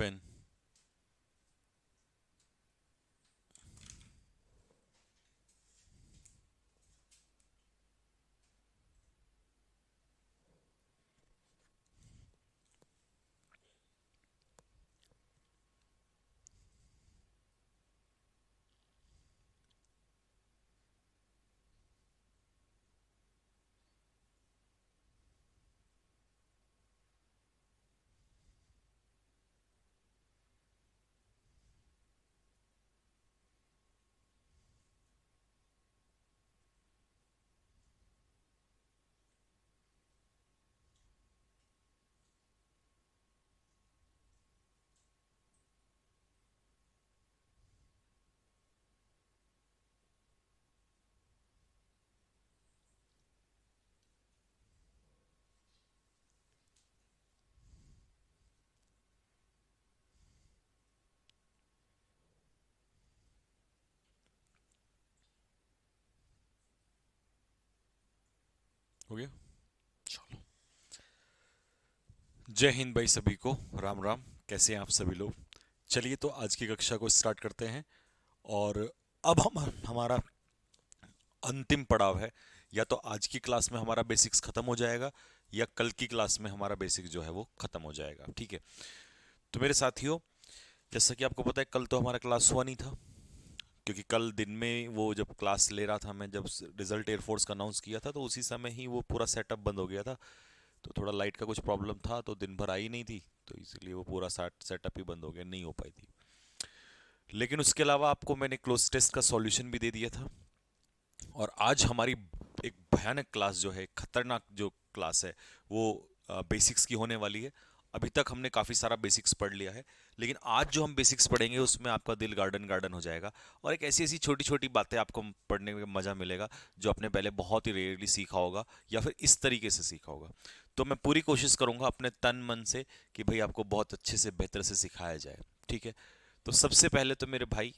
Pen. हो गया। चलो, जय हिंद भाई सभी को। राम राम। कैसे हैं आप सभी लोग? चलिए तो आज की कक्षा को स्टार्ट करते हैं। और अब हम हमारा अंतिम पड़ाव है। या तो आज की क्लास में हमारा बेसिक्स खत्म हो जाएगा, या कल की क्लास में हमारा बेसिक जो है वो खत्म हो जाएगा। ठीक है। तो मेरे साथियों, जैसा कि आपको पता है, कल तो हमारा क्लास हुआ नहीं था, क्योंकि कल दिन में वो जब क्लास ले रहा था मैं, जब रिजल्ट एयरफोर्स का अनाउंस किया था, तो उसी समय ही वो पूरा सेटअप बंद हो गया था। तो थोड़ा लाइट का कुछ प्रॉब्लम था, तो दिन भर आई नहीं थी, तो इसलिए वो पूरा सेटअप ही बंद हो गया, नहीं हो पाई थी। लेकिन उसके अलावा आपको मैंने क्लोज टेस्ट का सॉल्यूशन भी दे दिया था। और आज हमारी एक भयानक क्लास जो है, खतरनाक जो क्लास है, वो बेसिक्स की होने वाली है। अभी तक हमने काफ़ी सारा बेसिक्स पढ़ लिया है, लेकिन आज जो हम बेसिक्स पढ़ेंगे उसमें आपका दिल गार्डन गार्डन हो जाएगा। और एक ऐसी ऐसी छोटी छोटी बातें आपको पढ़ने में मज़ा मिलेगा, जो आपने पहले बहुत ही रेयरली सीखा होगा, या फिर इस तरीके से सीखा होगा। तो मैं पूरी कोशिश करूंगा अपने तन मन से कि भाई आपको बहुत अच्छे से, बेहतर से सिखाया जाए। ठीक है। तो सबसे पहले तो मेरे भाई,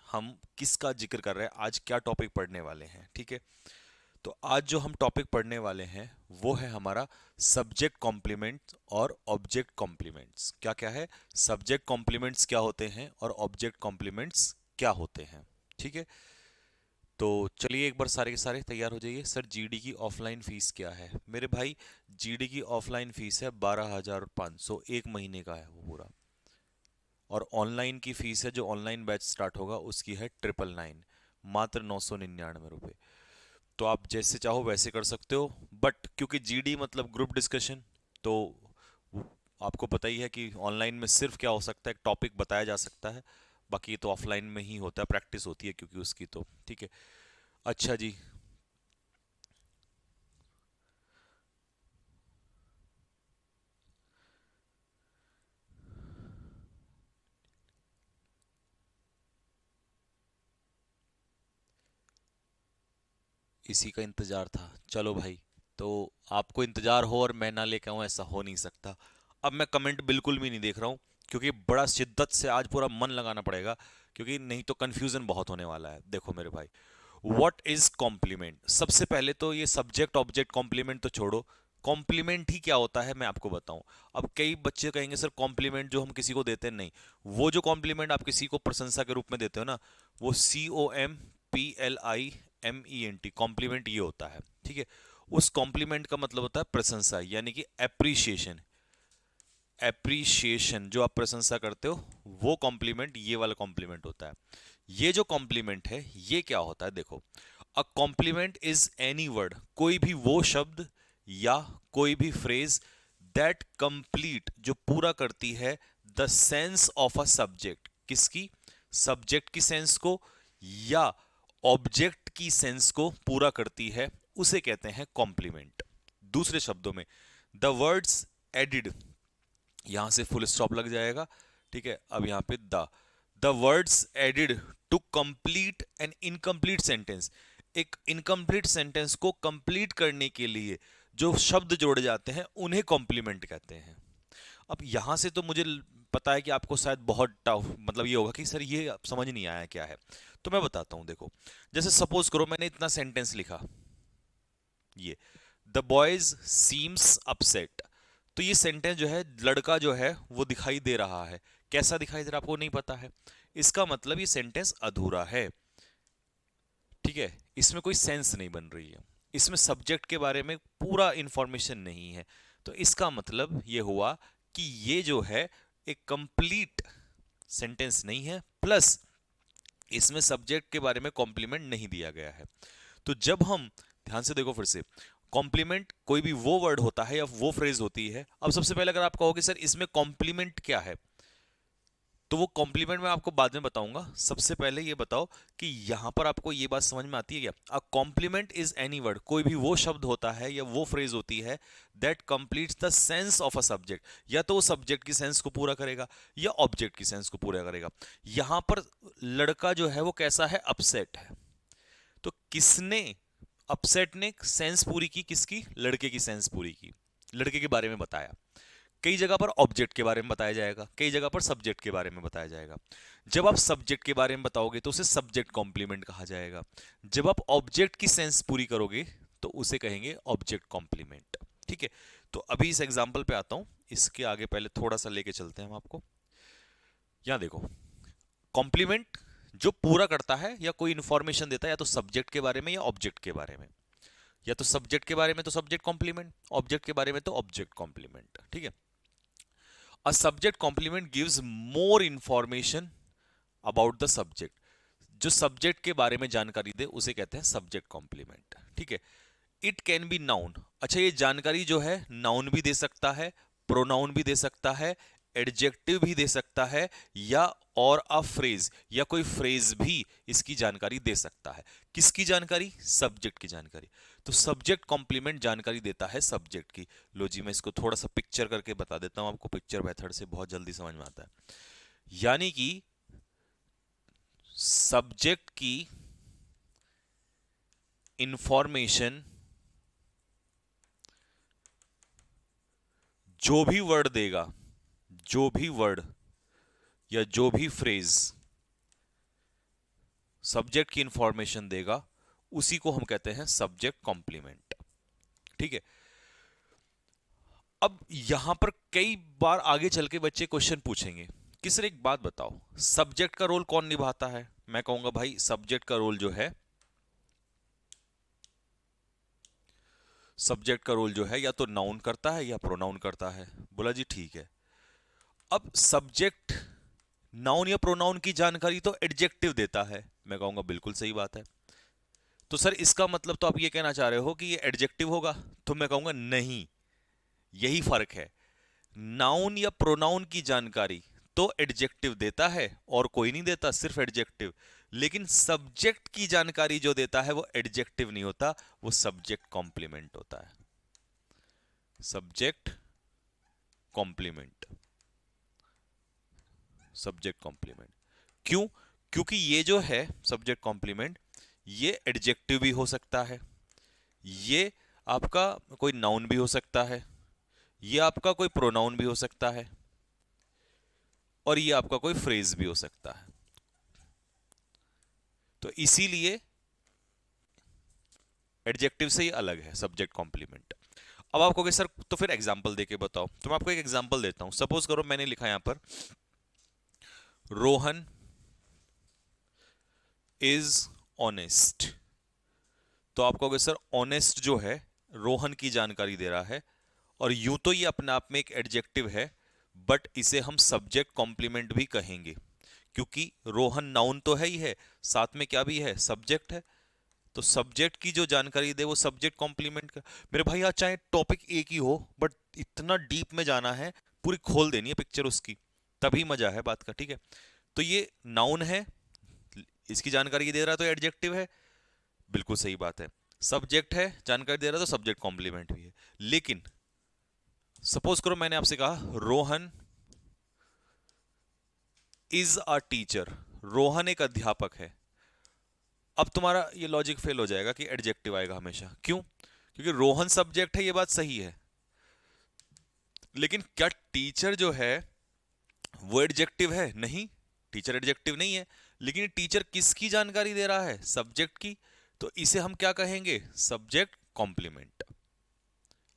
हम किसका जिक्र कर रहे हैं, आज क्या टॉपिक पढ़ने वाले हैं? ठीक है। तो आज जो हम टॉपिक पढ़ने वाले हैं वो है हमारा सब्जेक्ट कॉम्प्लीमेंट्स और ऑब्जेक्ट कॉम्प्लीमेंट्स। क्या क्या है? सब्जेक्ट कॉम्प्लीमेंट्स क्या होते हैं और ऑब्जेक्ट कॉम्प्लीमेंट्स क्या होते हैं। ठीक है। तो चलिए एक बार सारे के सारे तैयार हो जाइए। सर, जीडी की ऑफलाइन फीस क्या है? मेरे भाई, जीडी की ऑफलाइन फीस है 12,500, एक महीने का है वो पूरा। और ऑनलाइन की फीस है, जो ऑनलाइन बैच स्टार्ट होगा उसकी है 999, मात्र 999 रुपये। तो आप जैसे चाहो वैसे कर सकते हो, बट क्योंकि जीडी मतलब ग्रुप डिस्कशन, तो आपको पता ही है कि ऑनलाइन में सिर्फ क्या हो सकता है, एक टॉपिक बताया जा सकता है, बाकी तो ऑफलाइन में ही होता है, प्रैक्टिस होती है क्योंकि उसकी। तो ठीक है। अच्छा जी। इसी का इंतजार था। चलो भाई, तो आपको इंतजार हो और मैं ना लेके आऊं, ऐसा हो नहीं सकता। अब मैं कमेंट बिल्कुल भी नहीं देख रहा हूं, क्योंकि बड़ा शिद्दत से आज पूरा मन लगाना पड़ेगा, क्योंकि नहीं तो कंफ्यूजन बहुत होने वाला है। देखो मेरे भाई, व्हाट इज कॉम्प्लीमेंट? सबसे पहले तो ये सब्जेक्ट ऑब्जेक्ट कॉम्प्लीमेंट तो छोड़ो, कॉम्प्लीमेंट ही क्या होता है मैं आपको बताऊं। अब कई बच्चे कहेंगे सर, कॉम्प्लीमेंट जो हम किसी को देते हैं, नहीं, वो जो कॉम्प्लीमेंट आप किसी को प्रशंसा के रूप में देते हो ना, वो COMPLIMENT, कॉम्प्लीमेंट ये होता है। ठीक है। उस कॉम्प्लीमेंट का मतलब होता है प्रशंसा, यानी कि एप्रिशिएशन। एप्रिशिएशन जो आप प्रशंसा करते हो, वो कॉम्प्लीमेंट ये वाला कॉम्प्लीमेंट होता है। ये जो कॉम्प्लीमेंट है ये क्या होता है, देखो। A compliment is any word, कोई भी वो शब्द या कोई भी फ्रेज दैट कंप्लीट, जो पूरा करती है the sense of a subject. किसकी? सब्जेक्ट की सेंस को, या ऑब्जेक्ट की सेंस को पूरा करती है, उसे कहते हैं कॉम्प्लीमेंट। दूसरे शब्दों में, द वर्ड्स एडिड, यहां से फुल स्टॉप लग जाएगा। ठीक है। अब यहां पे the words added to complete an incomplete sentence, एक इनकम्प्लीट सेंटेंस को कंप्लीट करने के लिए जो शब्द जोड़े जाते हैं उन्हें कॉम्प्लीमेंट कहते हैं। अब यहां से तो मुझे पता है कि आपको शायद बहुत टफ, मतलब ये होगा कि सर ये समझ नहीं आया क्या है। तो मैं बताता हूं, देखो। जैसे सपोज करो मैंने इतना सेंटेंस लिखा, ये द बॉयज सीम्स अपसेट। तो ये सेंटेंस जो है, लड़का जो है वो दिखाई दे रहा है कैसा दिखाई दे रहा है आपको नहीं पता है, इसका मतलब ये सेंटेंस अधूरा है। ठीक है, इसमें कोई सेंस नहीं बन रही है, इसमें सब्जेक्ट के बारे में पूरा इंफॉर्मेशन नहीं है। तो इसका मतलब ये हुआ कि ये जो है एक कंप्लीट सेंटेंस नहीं है, प्लस इसमें सब्जेक्ट के बारे में कॉम्प्लीमेंट नहीं दिया गया है। तो जब हम ध्यान से देखो फिर से, कॉम्प्लीमेंट कोई भी वो वर्ड होता है या वो फ्रेज होती है। अब सबसे पहले अगर आप कहोगे सर इसमें कॉम्प्लीमेंट क्या है, तो वो कॉम्प्लीमेंट मैं आपको बाद में बताऊंगा। सबसे पहले ये बताओ कि यहां पर आपको ये बात समझ में आती है क्या? A compliment is any word, कोई भी वो शब्द होता है या वो फ्रेज होती है that completes the sense of a subject, या तो वो सब्जेक्ट की सेंस को पूरा करेगा या ऑब्जेक्ट की सेंस को पूरा करेगा। यहां पर लड़का जो है वो कैसा है? अपसेट है। तो किसने, अपसेट ने सेंस पूरी की, किसकी? लड़के की सेंस पूरी की, लड़के के बारे में बताया। कई जगह पर ऑब्जेक्ट के बारे में बताया जाएगा, कई जगह पर सब्जेक्ट के बारे में बताया जाएगा। जब आप सब्जेक्ट के बारे में बताओगे तो उसे सब्जेक्ट कॉम्प्लीमेंट कहा जाएगा। जब आप ऑब्जेक्ट की सेंस पूरी करोगे तो उसे कहेंगे ऑब्जेक्ट कॉम्प्लीमेंट। ठीक है, तो अभी इस एग्जांपल पे आता हूं, इसके आगे पहले थोड़ा सा लेके चलते हैं हम आपको। यहां देखो, कॉम्प्लीमेंट जो पूरा करता है या कोई इंफॉर्मेशन देता है, या तो सब्जेक्ट के बारे में या ऑब्जेक्ट के बारे में, या तो सब्जेक्ट के बारे में तो सब्जेक्ट कॉम्प्लीमेंट, ऑब्जेक्ट के बारे में तो ऑब्जेक्ट कॉम्प्लीमेंट। ठीक है, A subject complement gives more information about the subject. जो सब्जेक्ट के बारे में जानकारी दे उसे कहते हैं सब्जेक्ट कॉम्प्लीमेंट। ठीक है, इट कैन बी नाउन। अच्छा, ये जानकारी जो है नाउन भी दे सकता है, प्रोनाउन भी दे सकता है, एडजेक्टिव भी दे सकता है, या और अ फ्रेज या कोई फ्रेज भी इसकी जानकारी दे सकता है। किसकी जानकारी? सब्जेक्ट की जानकारी। तो सब्जेक्ट कॉम्प्लीमेंट जानकारी देता है सब्जेक्ट की। लो जी, मैं इसको थोड़ा सा पिक्चर करके बता देता हूं आपको, पिक्चर मेथड से बहुत जल्दी समझ में आता है। यानी कि सब्जेक्ट की इंफॉर्मेशन जो भी वर्ड देगा, जो भी वर्ड या जो भी फ्रेज सब्जेक्ट की इंफॉर्मेशन देगा उसी को हम कहते हैं सब्जेक्ट कॉम्प्लीमेंट। ठीक है, अब यहां पर कई बार आगे चल के बच्चे क्वेश्चन पूछेंगे कि सर एक बात बताओ, सब्जेक्ट का रोल कौन निभाता है? मैं कहूंगा भाई सब्जेक्ट का रोल जो है, सब्जेक्ट का रोल जो है या तो नाउन करता है या प्रोनाउन करता है। बोला जी ठीक है। अब सब्जेक्ट नाउन या प्रोनाउन की जानकारी तो एडजेक्टिव देता है। मैं कहूंगा बिल्कुल सही बात है। तो सर इसका मतलब तो आप ये कहना चाह रहे हो कि ये एडजेक्टिव होगा? तो मैं कहूंगा नहीं, यही फर्क है। नाउन या प्रोनाउन की जानकारी तो एडजेक्टिव देता है और कोई नहीं देता, सिर्फ एडजेक्टिव। लेकिन सब्जेक्ट की जानकारी जो देता है वो एडजेक्टिव नहीं होता, वो सब्जेक्ट कॉम्प्लीमेंट होता है। Subject complement, subject complement. क्यों? क्योंकि ये जो है सब्जेक्ट कॉम्प्लीमेंट, ये एडजेक्टिव भी हो सकता है, ये आपका कोई नाउन भी हो सकता है, ये आपका कोई प्रोनाउन भी हो सकता है, और ये आपका कोई फ्रेज भी हो सकता है। तो इसीलिए एडजेक्टिव से ही अलग है सब्जेक्ट कॉम्प्लीमेंट। अब आप कहोगे सर तो फिर एग्जांपल देके बताओ, तो मैं आपको एक एग्जांपल देता हूं। सपोज करो मैंने लिखा यहां पर रोहन इज ऑनेस्ट। तो आप कहोगे सर ऑनेस्ट जो है रोहन की जानकारी दे रहा है, और यूं तो ये अपने आप में एक एडजेक्टिव है, बट इसे हम सब्जेक्ट कॉम्प्लीमेंट भी कहेंगे, क्योंकि रोहन नाउन तो है ही है, साथ में क्या भी है? सब्जेक्ट है। तो सब्जेक्ट की जो जानकारी दे वो सब्जेक्ट कॉम्प्लीमेंट का। मेरे भाई आज चाहे टॉपिक एक ही हो, बट इतना डीप में जाना है, पूरी खोल देनी है पिक्चर उसकी, तभी मजा है बात का। ठीक है, तो ये नाउन है, इसकी जानकारी ये दे रहा है तो एडजेक्टिव है, बिल्कुल सही बात है। सब्जेक्ट है, जानकारी दे रहा है तो सब्जेक्ट कॉम्प्लीमेंट भी है। लेकिन सपोज करो मैंने आपसे कहा Rohan is a teacher, Rohan एक अध्यापक है। अब तुम्हारा ये लॉजिक फेल हो जाएगा कि एडजेक्टिव आएगा हमेशा। क्यों? क्योंकि रोहन सब्जेक्ट है, ये बात सही है, लेकिन क्या टीचर जो है वो एडजेक्टिव है? नहीं, टीचर एडजेक्टिव नहीं है। लेकिन टीचर किसकी जानकारी दे रहा है? सब्जेक्ट की। तो इसे हम क्या कहेंगे? Subject complement.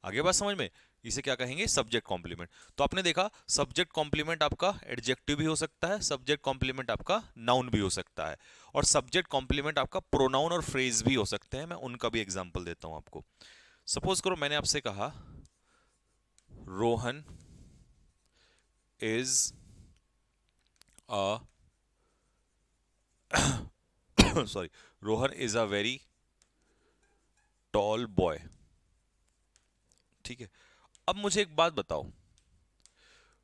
आगे बात समझ में? इसे क्या कहेंगे, सब्जेक्ट कॉम्प्लीमेंट। तो आपने देखा सब्जेक्ट कॉम्प्लीमेंट आपका एडजेक्टिव भी हो सकता है, सब्जेक्ट कॉम्प्लीमेंट आपका नाउन भी हो सकता है, और सब्जेक्ट कॉम्प्लीमेंट आपका प्रोनाउन और फ्रेज भी हो सकते हैं। मैं उनका भी एग्जांपल देता हूं आपको। सपोज करो मैंने आपसे कहा Rohan is a sorry, Rohan is a very tall boy. ठीक है, अब मुझे एक बात बताओ,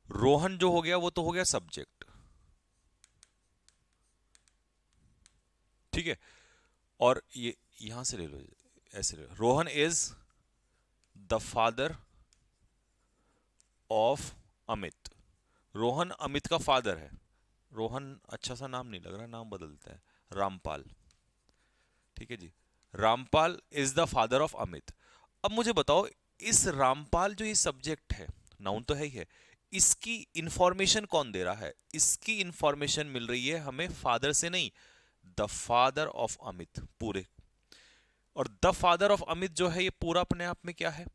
रोहन जो हो गया वो तो हो गया सब्जेक्ट, ठीक है, और ये यहां से ले लो, ऐसे ले लो, Rohan is the father of Amit. Rohan Amit का फादर है। रोहन अच्छा सा नाम नहीं लग रहा, नाम बदलता है, रामपाल। ठीक है जी, Rampal is the father of Amit. अब मुझे बताओ, इस रामपाल जो ये सब्जेक्ट है, नाउन तो है ही है, इसकी इंफॉर्मेशन कौन दे रहा है? इसकी इंफॉर्मेशन मिल रही है हमें फादर से नहीं, द फादर ऑफ अमित पूरे। और द फादर ऑफ अमित जो है ये पूरा अपने आप में क्या है,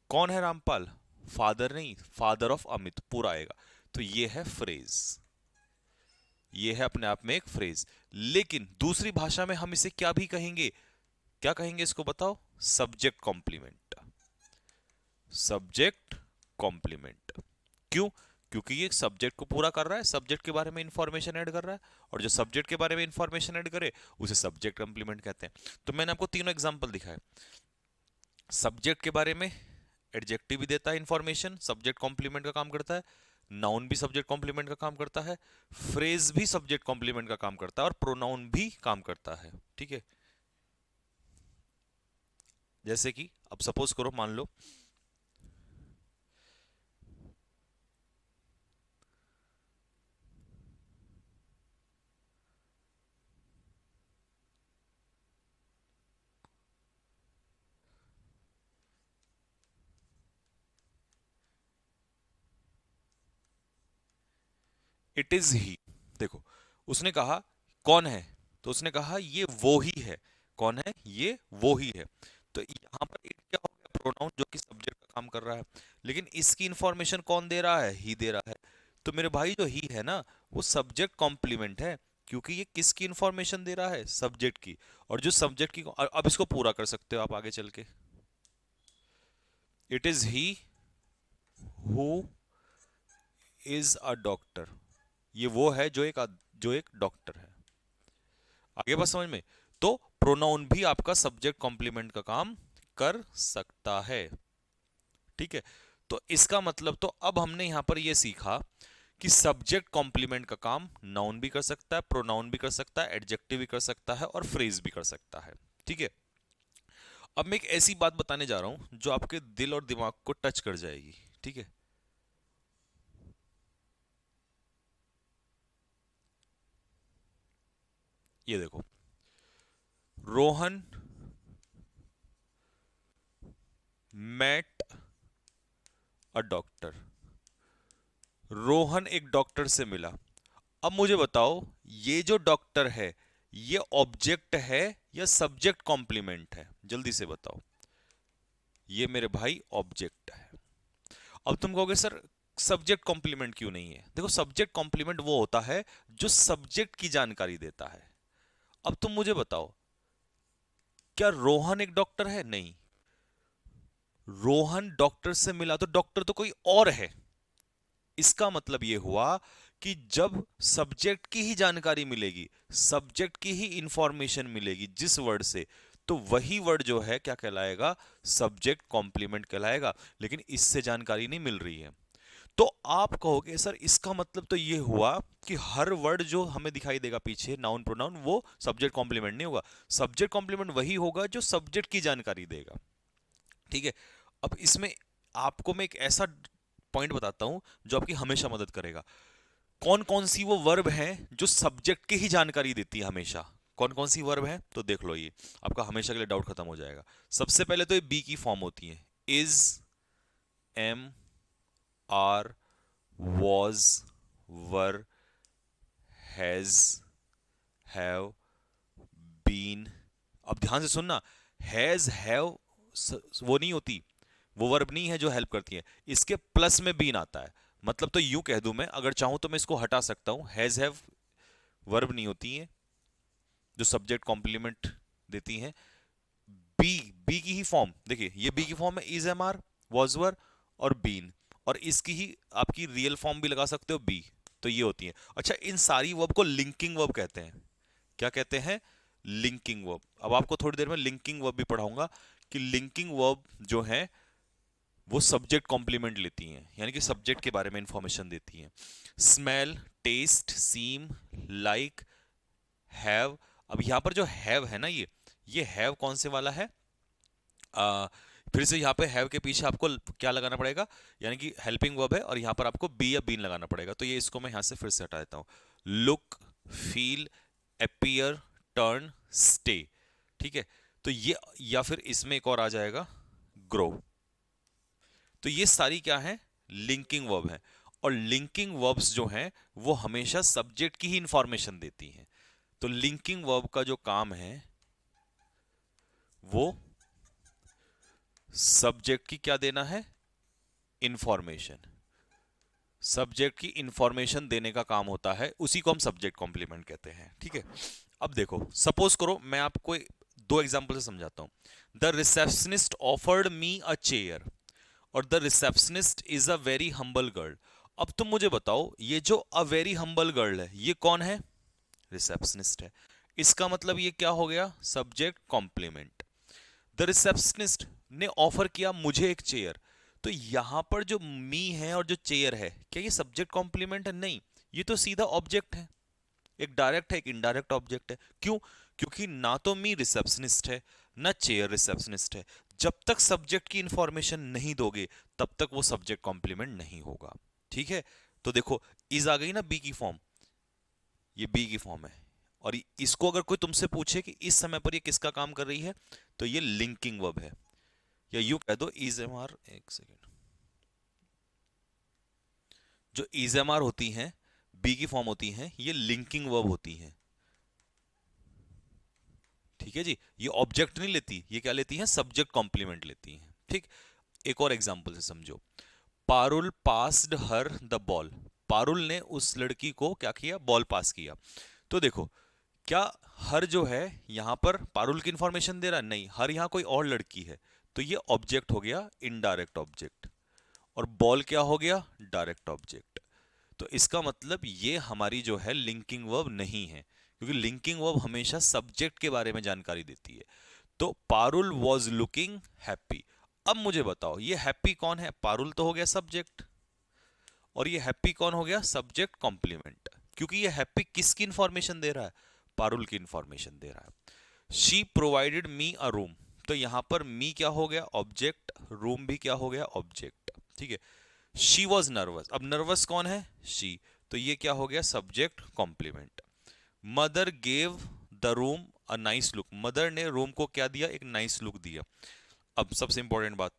कौन है रामपाल? फादर नहीं, फादर ऑफ अमित पूरा आएगा। तो ये है फ्रेज, ये है अपने आप में एक फ्रेज। लेकिन दूसरी भाषा में हम इसे क्या भी कहेंगे, क्या कहेंगे इसको बताओ? Subject complement. Subject complement. क्यों? क्योंकि ये सब्जेक्ट को पूरा कर रहा है, सब्जेक्ट के बारे में इंफॉर्मेशन ऐड कर रहा है, और जो सब्जेक्ट के बारे में इंफॉर्मेशन ऐड करे उसे सब्जेक्ट कॉम्प्लीमेंट कहते हैं। तो मैंने आपको तीनों एग्जांपल दिखाए। सब्जेक्ट के बारे में एडजेक्टिव भी देता है इंफॉर्मेशन, सब्जेक्ट कॉम्प्लीमेंट का काम करता है। नाउन भी सब्जेक्ट कॉम्प्लीमेंट का काम करता है। फ्रेज भी सब्जेक्ट कॉम्प्लीमेंट का काम करता है, और प्रोनाउन भी काम करता है। ठीक है, जैसे कि अब सपोज करो, मान लो इट इज ही। देखो, उसने कहा कौन है, तो उसने कहा ये वो ही है। कौन है? ये वो ही है। तो यहां पर इट क्या हो गया, प्रोनाउन जो कि सब्जेक्ट का काम कर रहा है। लेकिन इसकी इंफॉर्मेशन कौन दे रहा है? ही दे रहा है। तो मेरे भाई जो ही है ना, वो सब्जेक्ट कॉम्प्लीमेंट है, क्योंकि ये किसकी इंफॉर्मेशन दे रहा है? सब्जेक्ट की। और जो सब्जेक्ट की, अब इसको पूरा कर सकते हो आप आगे चल के। It is he who is a doctor. ये वो है जो एक डॉक्टर है। आगे बात समझ में? तो प्रोनाउन भी आपका सब्जेक्ट कॉम्प्लीमेंट का काम कर सकता है। ठीक है, तो इसका मतलब, तो अब हमने यहां पर यह सीखा कि सब्जेक्ट कॉम्प्लीमेंट का काम नाउन भी कर सकता है, प्रोनाउन भी कर सकता है, एडजेक्टिव भी कर सकता है, और फ्रेज भी कर सकता है। ठीक है, अब मैं एक ऐसी बात बताने जा रहा हूं जो आपके दिल और दिमाग को टच कर जाएगी। ठीक है, ये देखो, Rohan met a doctor. Rohan एक डॉक्टर से मिला। अब मुझे बताओ, ये जो डॉक्टर है, ये ऑब्जेक्ट है या सब्जेक्ट कॉम्प्लीमेंट है? जल्दी से बताओ। ये मेरे भाई ऑब्जेक्ट है। अब तुम कहोगे सर सब्जेक्ट कॉम्प्लीमेंट क्यों नहीं है? देखो, सब्जेक्ट कॉम्प्लीमेंट वो होता है जो सब्जेक्ट की जानकारी देता है। अब तुम मुझे बताओ, क्या रोहन एक डॉक्टर है? नहीं। रोहन डॉक्टर से मिला तो डॉक्टर तो कोई और है। इसका मतलब यह हुआ कि जब सब्जेक्ट की ही जानकारी मिलेगी, सब्जेक्ट की ही इंफॉर्मेशन मिलेगी जिस वर्ड से, तो वही वर्ड जो है क्या कहलाएगा? सब्जेक्ट कॉम्प्लीमेंट कहलाएगा। लेकिन इससे जानकारी नहीं मिल रही है। तो आप कहोगे सर इसका मतलब तो ये हुआ कि हर वर्ड जो हमें दिखाई देगा पीछे, नाउन प्रोनाउन, वो सब्जेक्ट कॉम्प्लीमेंट नहीं होगा। सब्जेक्ट कॉम्प्लीमेंट वही होगा जो सब्जेक्ट की जानकारी देगा। ठीक है, अब इसमें आपको मैं एक ऐसा पॉइंट बताता हूं जो आपकी हमेशा मदद करेगा। कौन कौन सी वो वर्ब हैं जो सब्जेक्ट की ही जानकारी देती है हमेशा? कौन कौन सी वर्ब हैं? तो देख लो, ये आपका हमेशा के लिए डाउट खत्म हो जाएगा। सबसे पहले तो ये बी की फॉर्म होती है, is, am, are, was, were, has, have, been. अब ध्यान से सुनना, हैज, हैव वो नहीं होती, वो वर्ब नहीं है जो हेल्प करती है, इसके प्लस में बीन आता है। मतलब तो यूं कह दूं मैं, अगर चाहूं तो मैं इसको हटा सकता हूं, हैज हैव वर्ब नहीं होती है जो सब्जेक्ट कॉम्प्लीमेंट देती हैं। बी, बी की ही फॉर्म देखिए, ये बी की फॉर्म है is, am are, was were और बीन, और इसकी ही आपकी रियल फॉर्म भी लगा सकते हो बी, तो ये होती है। अच्छा, इन सारी वर्ब को लिंकिंग वर्ब कहते हैं। क्या कहते हैं? Linking verb. अब आपको थोड़ी देर में लिंकिंग वर्ब भी पढ़ाऊंगा कि लिंकिंग वर्ब जो है वो सब्जेक्ट कॉम्प्लीमेंट लेती हैं, यानी कि सब्जेक्ट के बारे में इंफॉर्मेशन देती हैं। Smell, taste, seem, like, have. अब यहां पर जो हैव है ना, ये हैव कौन से वाला है? आ, फिर से यहाँ पे हैव के पीछे आपको क्या लगाना पड़ेगा, यानी कि हेल्पिंग वर्ब है, और यहाँ पर आपको बी या बीन लगाना पड़ेगा। तो ये इसको मैं यहाँ से फिर से हटा देता हूँ। Look, feel, appear, turn, stay. ठीक है, तो ये, या फिर इसमें एक और आ जाएगा, ग्रो। तो ये सारी क्या है? लिंकिंग वर्ब है। और लिंकिंग वर्ब्स जो हैं वो हमेशा सब्जेक्ट की ही इंफॉर्मेशन देती हैं। तो लिंकिंग वर्ब का जो काम है वो सब्जेक्ट की क्या देना है? इंफॉर्मेशन। सब्जेक्ट की इंफॉर्मेशन देने का काम होता है, उसी को हम सब्जेक्ट कॉम्प्लीमेंट कहते हैं। ठीक है, अब देखो, सपोज करो मैं आपको दो एग्जांपल से समझाता हूं। The receptionist offered me a chair, और the receptionist is a very humble girl. अब तुम मुझे बताओ, ये जो अ वेरी हम्बल गर्ल है, ये कौन है? रिसेप्शनिस्ट है। इसका मतलब ये क्या हो गया? Subject complement. द रिसेप्शनिस्ट ने ऑफर किया मुझे एक चेयर, तो यहां पर जो मी है और जो चेयर है, क्या ये सब्जेक्ट कॉम्प्लीमेंट है? नहीं, ये तो सीधा ऑब्जेक्ट है। एक डायरेक्ट है, एक इनडायरेक्ट ऑब्जेक्ट है। क्यों? क्योंकि ना तो मी रिसेप्शनिस्ट है, ना चेयर रिसेप्शनिस्ट है। जब तक सब्जेक्ट की इंफॉर्मेशन नहीं दोगे, तब तक वो सब्जेक्ट कॉम्प्लीमेंट नहीं होगा। ठीक है, तो देखो, इज आ गई ना बी की फॉर्म, ये बी की फॉर्म है। और इसको अगर कोई तुमसे पूछे कि इस समय पर ये किसका काम कर रही है, तो ये लिंकिंग वर्ब है। या यूं कह दो इज एम आर, एक सेकेंड, जो इज एम आर होती हैं, बी की फॉर्म होती हैं, ये लिंकिंग वर्ब होती हैं। ठीक है जी, ये ऑब्जेक्ट नहीं लेती, ये क्या लेती हैं? सब्जेक्ट कॉम्प्लीमेंट लेती हैं। ठीक, एक और एग्जांपल से समझो। Parul passed her the ball. Parul ने उस लड़की को क्या किया? बॉल पास किया। तो देखो, क्या हर जो है यहां पर पारुल की इंफॉर्मेशन दे रहा है? नहीं, हर यहां कोई और लड़की है, तो ये ऑब्जेक्ट हो गया, इनडायरेक्ट ऑब्जेक्ट। और बॉल क्या हो गया? Direct object. तो इसका मतलब ये हमारी जो है लिंकिंग वर्ब नहीं है, क्योंकि लिंकिंग वर्ब हमेशा सब्जेक्ट के बारे में जानकारी देती है। तो पारुल वॉज लुकिंग हैप्पी। अब मुझे बताओ, ये हैप्पी कौन है? पारुल तो हो गया सब्जेक्ट, और ये हैप्पी कौन हो गया? Subject complement. क्योंकि ये हैप्पी किसकी इंफॉर्मेशन दे रहा है? पारुल की इंफॉर्मेशन दे रहा है। She provided me a room, तो यहां पर मी क्या हो गया? ऑब्जेक्ट, रूम भी क्या हो गया? ऑब्जेक्ट। ठीक है, शी वॉज नर्वस, अब नर्वस कौन है? शी, तो ये क्या हो गया? Subject complement. Mother gave the room a nice look, mother ने रूम को क्या दिया? एक नाइस लुक दिया। अब सबसे इंपॉर्टेंट बात,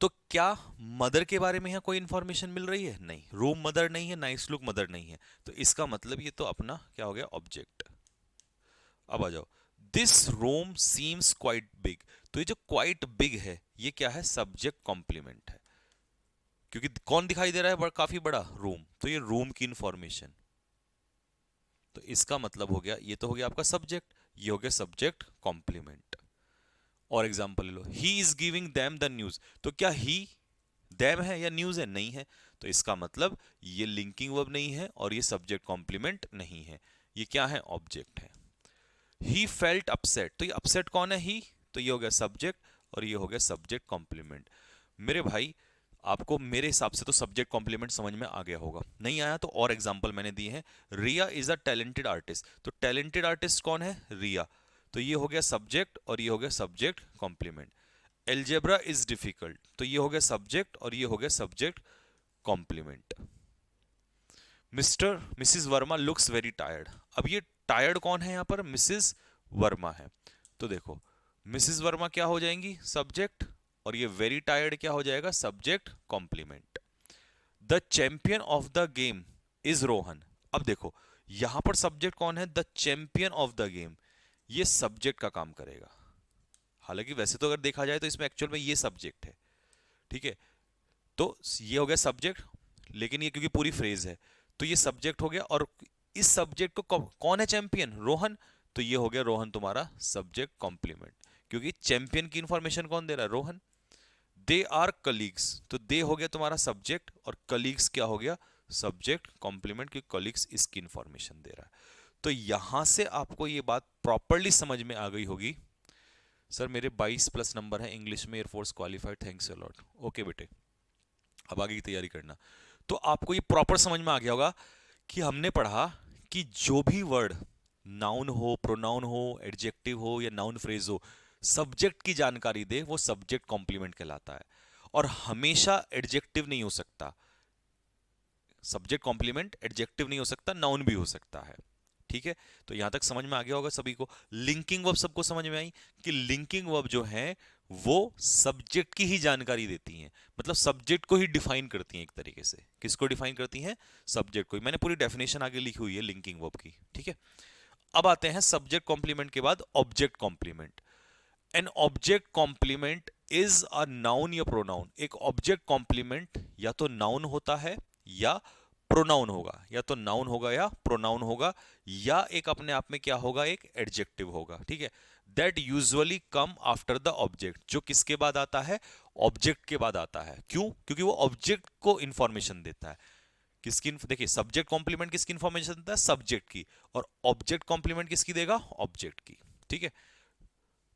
तो क्या मदर के बारे में यहाँ कोई इंफॉर्मेशन मिल रही है? नहीं, रूम मदर नहीं है, नाइस लुक मदर नहीं है, तो इसका मतलब ये तो अपना क्या हो गया? ऑब्जेक्ट। अब आ जाओ, this room seems quite big, तो ये जो क्वाइट बिग है, ये क्या है? सब्जेक्ट कॉम्प्लीमेंट है। क्योंकि कौन दिखाई दे रहा है काफी बड़ा? रूम, तो ये रूम की इंफॉर्मेशन। तो इसका मतलब हो गया, ये तो हो गया आपका सब्जेक्ट, ये हो गया सब्जेक्ट कॉम्प्लीमेंट। और एग्जांपल ले लो, he is giving them the news, तो क्या ही देम है या न्यूज है? नहीं है, तो इसका मतलब ये लिंकिंग वर्ब नहीं है और ये सब्जेक्ट कॉम्प्लीमेंट नहीं है, ये क्या है? ऑब्जेक्ट है। ही फेल्ट अपसेट, तो ये अपसेट कौन है? ही, तो ये हो गया सब्जेक्ट, और ये हो गया सब्जेक्ट कॉम्प्लीमेंट। मेरे भाई, आपको मेरे हिसाब से तो सब्जेक्ट कॉम्प्लीमेंट समझ में आ गया होगा। नहीं आया तो और एग्जांपल मैंने दिए हैं। रिया इज अ टैलेंटेड आर्टिस्ट, तो टैलेंटेड आर्टिस्ट कौन है? रिया, तो ये हो गया सब्जेक्ट, और ये हो गया subject complement. Algebra is difficult, तो ये हो गया सब्जेक्ट, और ये हो गया subject complement. Mr Mrs Verma looks very tired, अब ये टायर्ड कौन है? यहाँ पर मिसिस वर्मा है, तो देखो, मिसिस वर्मा क्या हो जाएंगी? सब्जेक्ट, और ये वेरी टायर्ड क्या हो जाएगा? Subject complement. The champion of the game is Rohan, अब देखो, यहां पर सब्जेक्ट कौन है? The champion of the game, ये सब्जेक्ट का काम करेगा। हालांकि वैसे तो अगर देखा जाए तो इसमें एक्चुअल में ये सब्जेक्ट है, ठीक है। तो ये हो गया सब्जेक्ट, लेकिन ये क्योंकि पूरी फ्रेज है तो ये सब्जेक्ट हो गया। और इस सब्जेक्ट को कौन है चैंपियन? रोहन। तो ये हो गया रोहन तुम्हारा सब्जेक्ट कॉम्प्लीमेंट, क्योंकि चैंपियन की इंफॉर्मेशन कौन दे रहा है? रोहन। दे आर कलीग्स, तो दे हो गया तुम्हारा सब्जेक्ट और कलीग्स क्या हो गया? सब्जेक्ट कॉम्प्लीमेंट, क्योंकि कलीग्स इसकी इंफॉर्मेशन दे रहा है। तो यहां से आपको ये बात प्रॉपरली समझ में आ गई होगी। सर मेरे 22+ नंबर है इंग्लिश में, air force qualified, thanks a lot. Okay बेटे, अब आगे की तैयारी करना। तो आपको ये प्रॉपर समझ में आ गया होगा कि हमने पढ़ा कि जो भी वर्ड नाउन हो, प्रोनाउन हो, एडजेक्टिव हो या नाउन फ्रेज हो, सब्जेक्ट की जानकारी दे वो सब्जेक्ट कॉम्प्लीमेंट कहलाता है। और हमेशा एडजेक्टिव नहीं हो सकता, सब्जेक्ट कॉम्प्लीमेंट एडजेक्टिव नहीं हो सकता, नाउन भी हो सकता है, ठीक है। तो यहां तक समझ में आ गया होगा सभी को। लिंकिंग वर्ब सबको समझ में आई कि लिंकिंग वर्ब जो है वो सब्जेक्ट की ही जानकारी देती हैं, मतलब सब्जेक्ट को ही डिफाइन करती हैं एक तरीके से। किसको डिफाइन करती हैं? सब्जेक्ट को ही। मैंने पूरी डेफिनेशन आगे लिखी हुई है लिंकिंग वर्ब की, ठीक है। अब आते हैं सब्जेक्ट कॉम्प्लीमेंट के बाद object complement. An object complement is a noun या प्रोनाउन। एक ऑब्जेक्ट कॉम्प्लीमेंट या तो नाउन होता है या प्रोनाउन होगा, या तो नाउन होगा या प्रोनाउन होगा, या एक अपने आप में क्या होगा? एक एडजेक्टिव होगा, ठीक है। That usually come after the object, जो किसके बाद आता है? ऑब्जेक्ट के बाद आता है। क्यों? क्योंकि वो ऑब्जेक्ट को इंफॉर्मेशन देता है। किसकी? देखिए, सब्जेक्ट कॉम्प्लीमेंट किसकी इंफॉर्मेशन देता है? सब्जेक्ट की। और ऑब्जेक्ट कॉम्प्लीमेंट किसकी देगा? ऑब्जेक्ट की, ठीक है।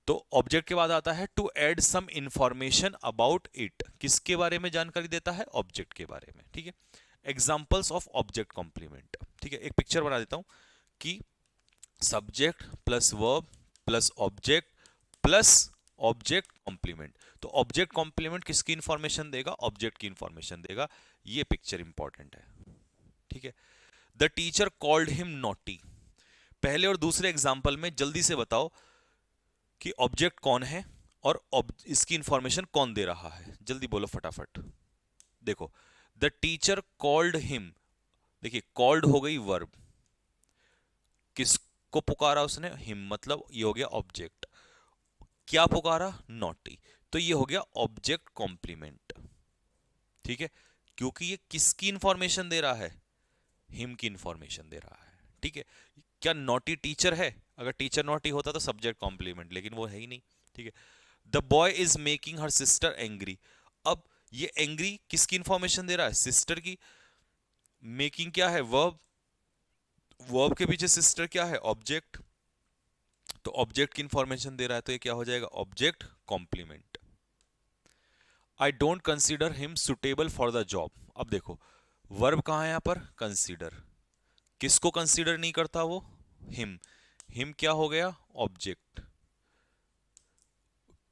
तो ऑब्जेक्ट के बाद आता है to add some information about it. किसके बारे में जानकारी देता है? ऑब्जेक्ट के बारे में, ठीक है। एग्जाम्पल्स ऑफ ऑब्जेक्ट कॉम्प्लीमेंट, ठीक है। एक पिक्चर बना देता हूं कि subject plus verb plus object plus object complement. तो ऑब्जेक्ट कॉम्प्लीमेंट किसकी इंफॉर्मेशन देगा? ऑब्जेक्ट की इंफॉर्मेशन देगा। ये पिक्चर इंपॉर्टेंट है, ठीक है। The teacher called him naughty. पहले और दूसरे एग्जाम्पल में जल्दी से बताओ कि ऑब्जेक्ट कौन है और इसकी इंफॉर्मेशन कौन दे रहा है? जल्दी बोलो फटाफट। देखो, द टीचर कॉल्ड हिम, देखिए कॉल्ड हो गई वर्ब, किसको पुकारा उसने? हिम, मतलब ये हो गया ऑब्जेक्ट। क्या पुकारा? नॉटी। तो ये हो गया ऑब्जेक्ट कॉम्प्लीमेंट, ठीक है, क्योंकि ये किसकी इंफॉर्मेशन दे रहा है? हिम की इंफॉर्मेशन दे रहा है, ठीक है। क्या नॉटी टीचर है? अगर टीचर नॉटी होता तो सब्जेक्ट कॉम्प्लीमेंट, लेकिन वो है ही नहीं, ठीक है। The boy is making her sister angry. अब ये एंग्री किसकी इंफॉर्मेशन दे रहा है? सिस्टर की। मेकिंग क्या है? वर्ब, वर्ब के पीछे सिस्टर क्या है? ऑब्जेक्ट। तो ऑब्जेक्ट की इंफॉर्मेशन दे रहा है, तो ये क्या हो जाएगा? Object complement. I don't consider him suitable for the job. अब देखो, वर्ब कहां है यहां पर? कंसीडर। किसको कंसीडर नहीं करता वो? हिम। हिम क्या हो गया? ऑब्जेक्ट।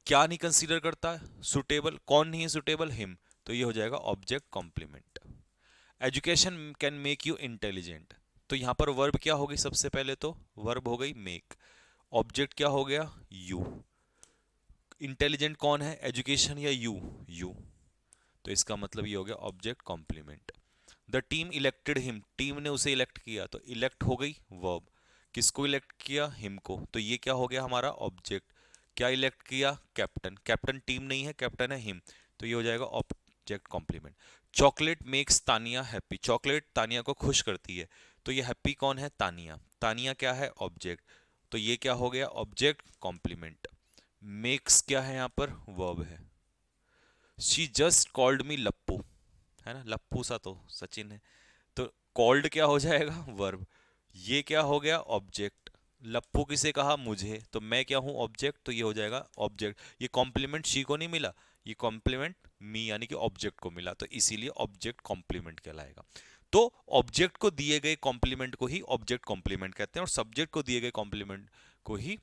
क्या नहीं कंसीडर करता? सुटेबल। कौन नहीं है सुटेबल? हिम। तो ये हो जाएगा object complement. Education can make you intelligent. तो यहां पर वर्ब क्या होगी? सबसे पहले तो वर्ब हो गई मेक, ऑब्जेक्ट क्या हो गया? यू। इंटेलिजेंट कौन है? एजुकेशन या यू? यू। तो इसका मतलब ये हो गया object complement. The team elected him, team ने उसे इलेक्ट किया, तो इलेक्ट हो गई वर्ब। किसको इलेक्ट किया? हिम को। तो ये क्या हो गया हमारा? ऑब्जेक्ट। क्या इलेक्ट किया? कैप्टन। कैप्टन टीम नहीं है, कैप्टन है हिम, तो ये हो जाएगा object complement. Chocolate makes Tania happy, chocolate Tania को खुश करती है, तो ये हैप्पी कौन है? तानिया। तानिया क्या है? ऑब्जेक्ट। तो ये क्या हो गया? Object complement. मेक्स क्या है यहां पर? वर्ब है। शी जस्ट कॉल्ड मी लप्पू, है ना, लप्पू सा तो सचिन है, तो कॉल्ड क्या हो जाएगा? वर्ब। ये क्या हो गया? ऑब्जेक्ट। लप्पू किसे कहा? मुझे, तो मैं क्या हूं? ऑब्जेक्ट, तो ये हो जाएगा ऑब्जेक्ट। ये कॉम्प्लीमेंट शी को नहीं मिला, ये कॉम्प्लीमेंट मी यानी कि ऑब्जेक्ट को मिला, तो इसीलिए ऑब्जेक्ट कॉम्प्लीमेंट कहलाएगा। तो ऑब्जेक्ट को दिए गए कॉम्प्लीमेंट को ही ऑब्जेक्ट कॉम्प्लीमेंट कहते हैं, और सब्जेक्ट को दिए गए कॉम्प्लीमेंट को ही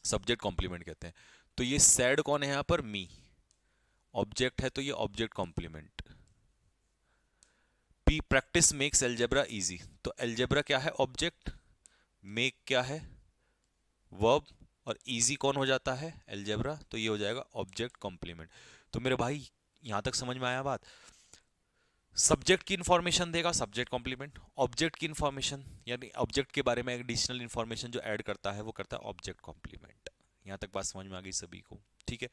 सब्जेक्ट कॉम्प्लीमेंट कहते हैं। तो ये सैड कौन है यहां पर? मी। ऑब्जेक्ट है तो ये ऑब्जेक्ट कॉम्प्लीमेंट। पी प्रैक्टिस मेक्स एल्जेब्रा इजी, तो एल्जेब्रा क्या है? ऑब्जेक्ट। मेक क्या है? वर्ब। और इजी कौन हो जाता है? एल्जेब्रा, तो ये हो जाएगा ऑब्जेक्ट कॉम्प्लीमेंट। तो मेरे भाई यहां तक समझ में आया बात? सब्जेक्ट की इंफॉर्मेशन देगा सब्जेक्ट कॉम्प्लीमेंट, ऑब्जेक्ट की इंफॉर्मेशन यानी ऑब्जेक्ट के बारे में एडिशनल इंफॉर्मेशन जो ऐड करता है वो करता है ऑब्जेक्ट कॉम्प्लीमेंट। यहां तक बात समझ में आ गई सभी को? ठीक है।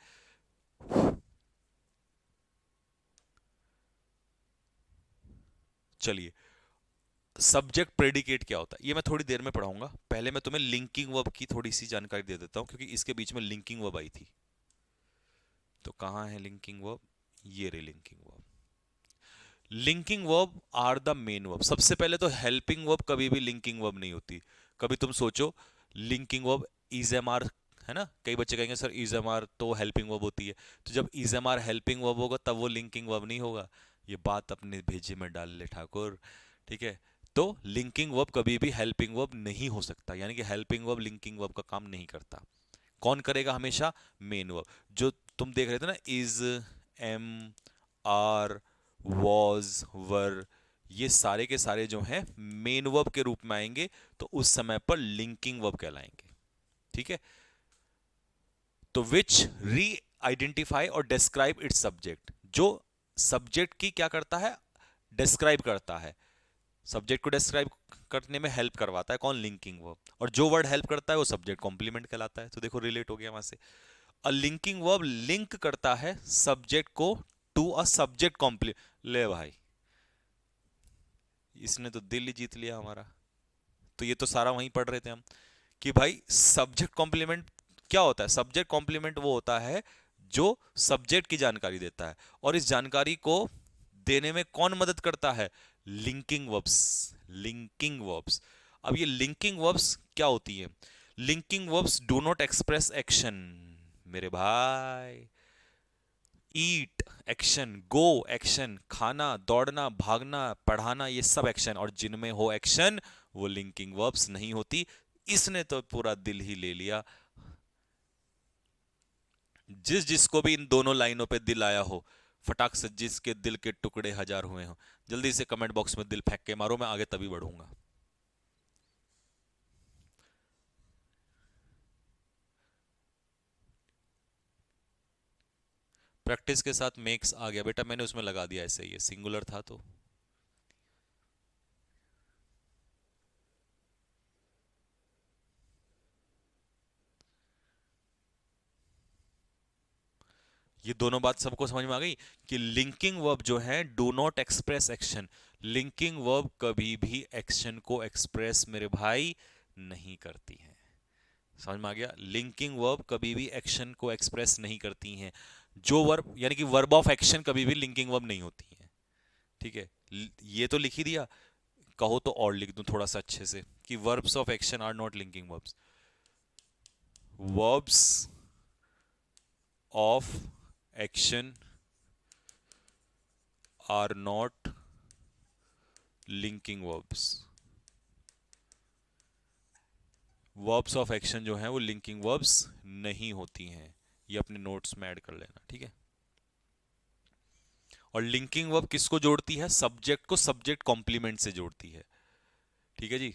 चलिए, सब्जेक्ट प्रेडिकेट क्या होता है ये मैं थोड़ी देर में पढ़ाऊंगा। पहले मैं तुम्हें लिंकिंग वर्ब की थोड़ी सी जानकारी दे देता हूं, क्योंकि इसके बीच में लिंकिंग वर्ब आई थी। तो कहां है लिंकिंग वर्ब? ये रे linking verb. Linking verb are the main verb. सबसे पहले तो हेल्पिंग वर्ब कभी भी लिंकिंग वर्ब नहीं होती। कभी तुम सोचो, linking verb is am are है ना, कई बच्चे कहेंगे सर इज एम आर तो हेल्पिंग वर्ब होती है। तो जब is am are helping verb होगा तब वो लिंकिंग वर्ब नहीं होगा। ये बात अपने भेजे में डाल ले ठाकुर। ठीक है। तो लिंकिंग वर्ब कभी भी हेल्पिंग वर्ब नहीं हो सकता, यानी कि हेल्पिंग वर्ब लिंकिंग वर्ब का काम नहीं करता। कौन करेगा हमेशा? Main verb. जो तुम देख रहे थे ना, इज, एम, आर, वॉज, वर, ये सारे के सारे जो हैं मेन वर्ब के रूप में आएंगे, तो उस समय पर लिंकिंग वर्ब कहलाएंगे। ठीक है। तो विच री आइडेंटिफाई और डिस्क्राइब इट्स सब्जेक्ट, जो सब्जेक्ट की क्या करता है? डिस्क्राइब करता है। सब्जेक्ट को डिस्क्राइब करने में हेल्प करवाता है कौन? Linking verb. और जो वर्ड हेल्प करता है वो सब्जेक्ट कॉम्प्लीमेंट कहलाता है। तो देखो रिलेट हो गया वहां से। अ लिंकिंग वर्ब लिंक करता है सब्जेक्ट को टू अ सब्जेक्ट कॉम्प्लीमेंट। ले भाई, इसने तो दिल ही जीत लिया हमारा। तो ये तो सारा वहीं पढ़ रहे थे हम कि भाई सब्जेक्ट कॉम्प्लीमेंट क्या होता है? सब्जेक्ट कॉम्प्लीमेंट वो होता है जो सब्जेक्ट की जानकारी देता है, और इस जानकारी को देने में कौन मदद करता है? Linking verbs. Linking verbs. अब ये लिंकिंग वर्ब्स क्या होती है? Linking verbs do not express action मेरे भाई। ईट एक्शन, गो एक्शन, खाना, दौड़ना, भागना, पढ़ाना, ये सब एक्शन, और जिनमें हो एक्शन वो लिंकिंग वर्ब्स नहीं होती। इसने तो पूरा दिल ही ले लिया। जिस जिसको भी इन दोनों लाइनों पे दिल आया हो, फटाक से जिसके दिल के टुकड़े हजार हुए हो, जल्दी से कमेंट बॉक्स में दिल फेंक के मारो, मैं आगे तभी बढ़ूंगा। प्रैक्टिस के साथ मेक्स आ गया बेटा, मैंने उसमें लगा दिया ऐसे ही, ये सिंगुलर था तो। ये दोनों बात सबको समझ में आ गई कि लिंकिंग वर्ब जो है do not express action. Linking verb कभी भी एक्शन को एक्सप्रेस मेरे भाई नहीं करती है। समझ में आ गया? लिंकिंग वर्ब कभी भी एक्शन को एक्सप्रेस नहीं करती हैं। जो वर्ब यानी कि वर्ब ऑफ एक्शन कभी भी लिंकिंग वर्ब नहीं होती है। ठीक है। ये तो लिख ही दिया, कहो तो और लिख दूं थोड़ा सा अच्छे से कि verbs of action are not linking verbs. Verbs of action are not linking verbs. Verbs of action जो हैं वो लिंकिंग वर्ब्स नहीं होती हैं। ये अपने नोट्स में ऐड कर लेना। ठीक है। और लिंकिंग वर्ब किसको जोड़ती है? सब्जेक्ट को सब्जेक्ट कॉम्प्लीमेंट से जोड़ती है। ठीक है जी।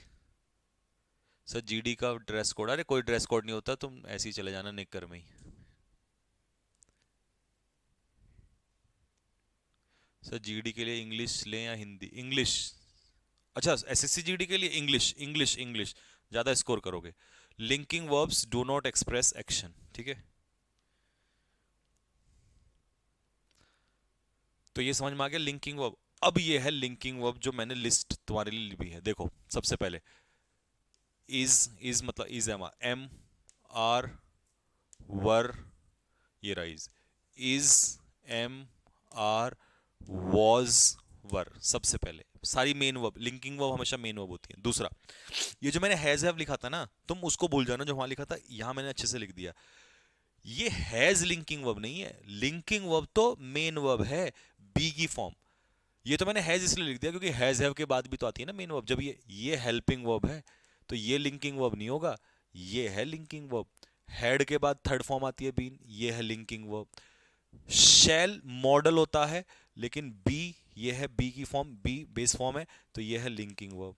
सर जीडी का ड्रेस कोड, अरे कोई ड्रेस कोड नहीं होता, तुम ऐसे ही चले जाना निक्कर में ही। सर जीडी के लिए इंग्लिश लें या हिंदी? इंग्लिश। अच्छा, एसएससी जीडी के लिए इंग्लिश, इंग्लिश, इंग्लिश ज्यादा स्कोर करोगे। Linking verbs do not express action. ठीक है। तो ये समझ में आ गया लिंकिंग वर्ब। अब ये है लिंकिंग वर्ब जो मैंने लिस्ट तुम्हारे लिए ली है। देखो सबसे पहले इज मतलब इज एम आर वर, ये रहा is am are was were. सबसे पहले सारी मेन वर्ब, लिंकिंग वर्ब हमेशा मेन वर्ब होती है। दूसरा, ये जो मैंने हैज हैव लिखा था ना, तुम उसको भूल जाना जो वहां लिखा था, यहां मैंने अच्छे से लिख दिया। ये हैज लिंकिंग वर्ब नहीं है। लिंकिंग वर्ब तो मेन वर्ब है, बी की फॉर्म। ये तो मैंने हैज इसलिए लिख दिया क्योंकि हैज हैव के बाद भी तो आती है ना मेन वर्ब। जब ये हेल्पिंग वर्ब है तो ये लिंकिंग वर्ब नहीं होगा, ये है लिंकिंग वर्ब। हैड के बाद थर्ड फॉर्म आती है बीन, ये है लिंकिंग वर्ब। शैल मॉडल होता है, लेकिन बी, ये है बी की फॉर्म, बी बेस फॉर्म है, तो ये है लिंकिंग वर्ब।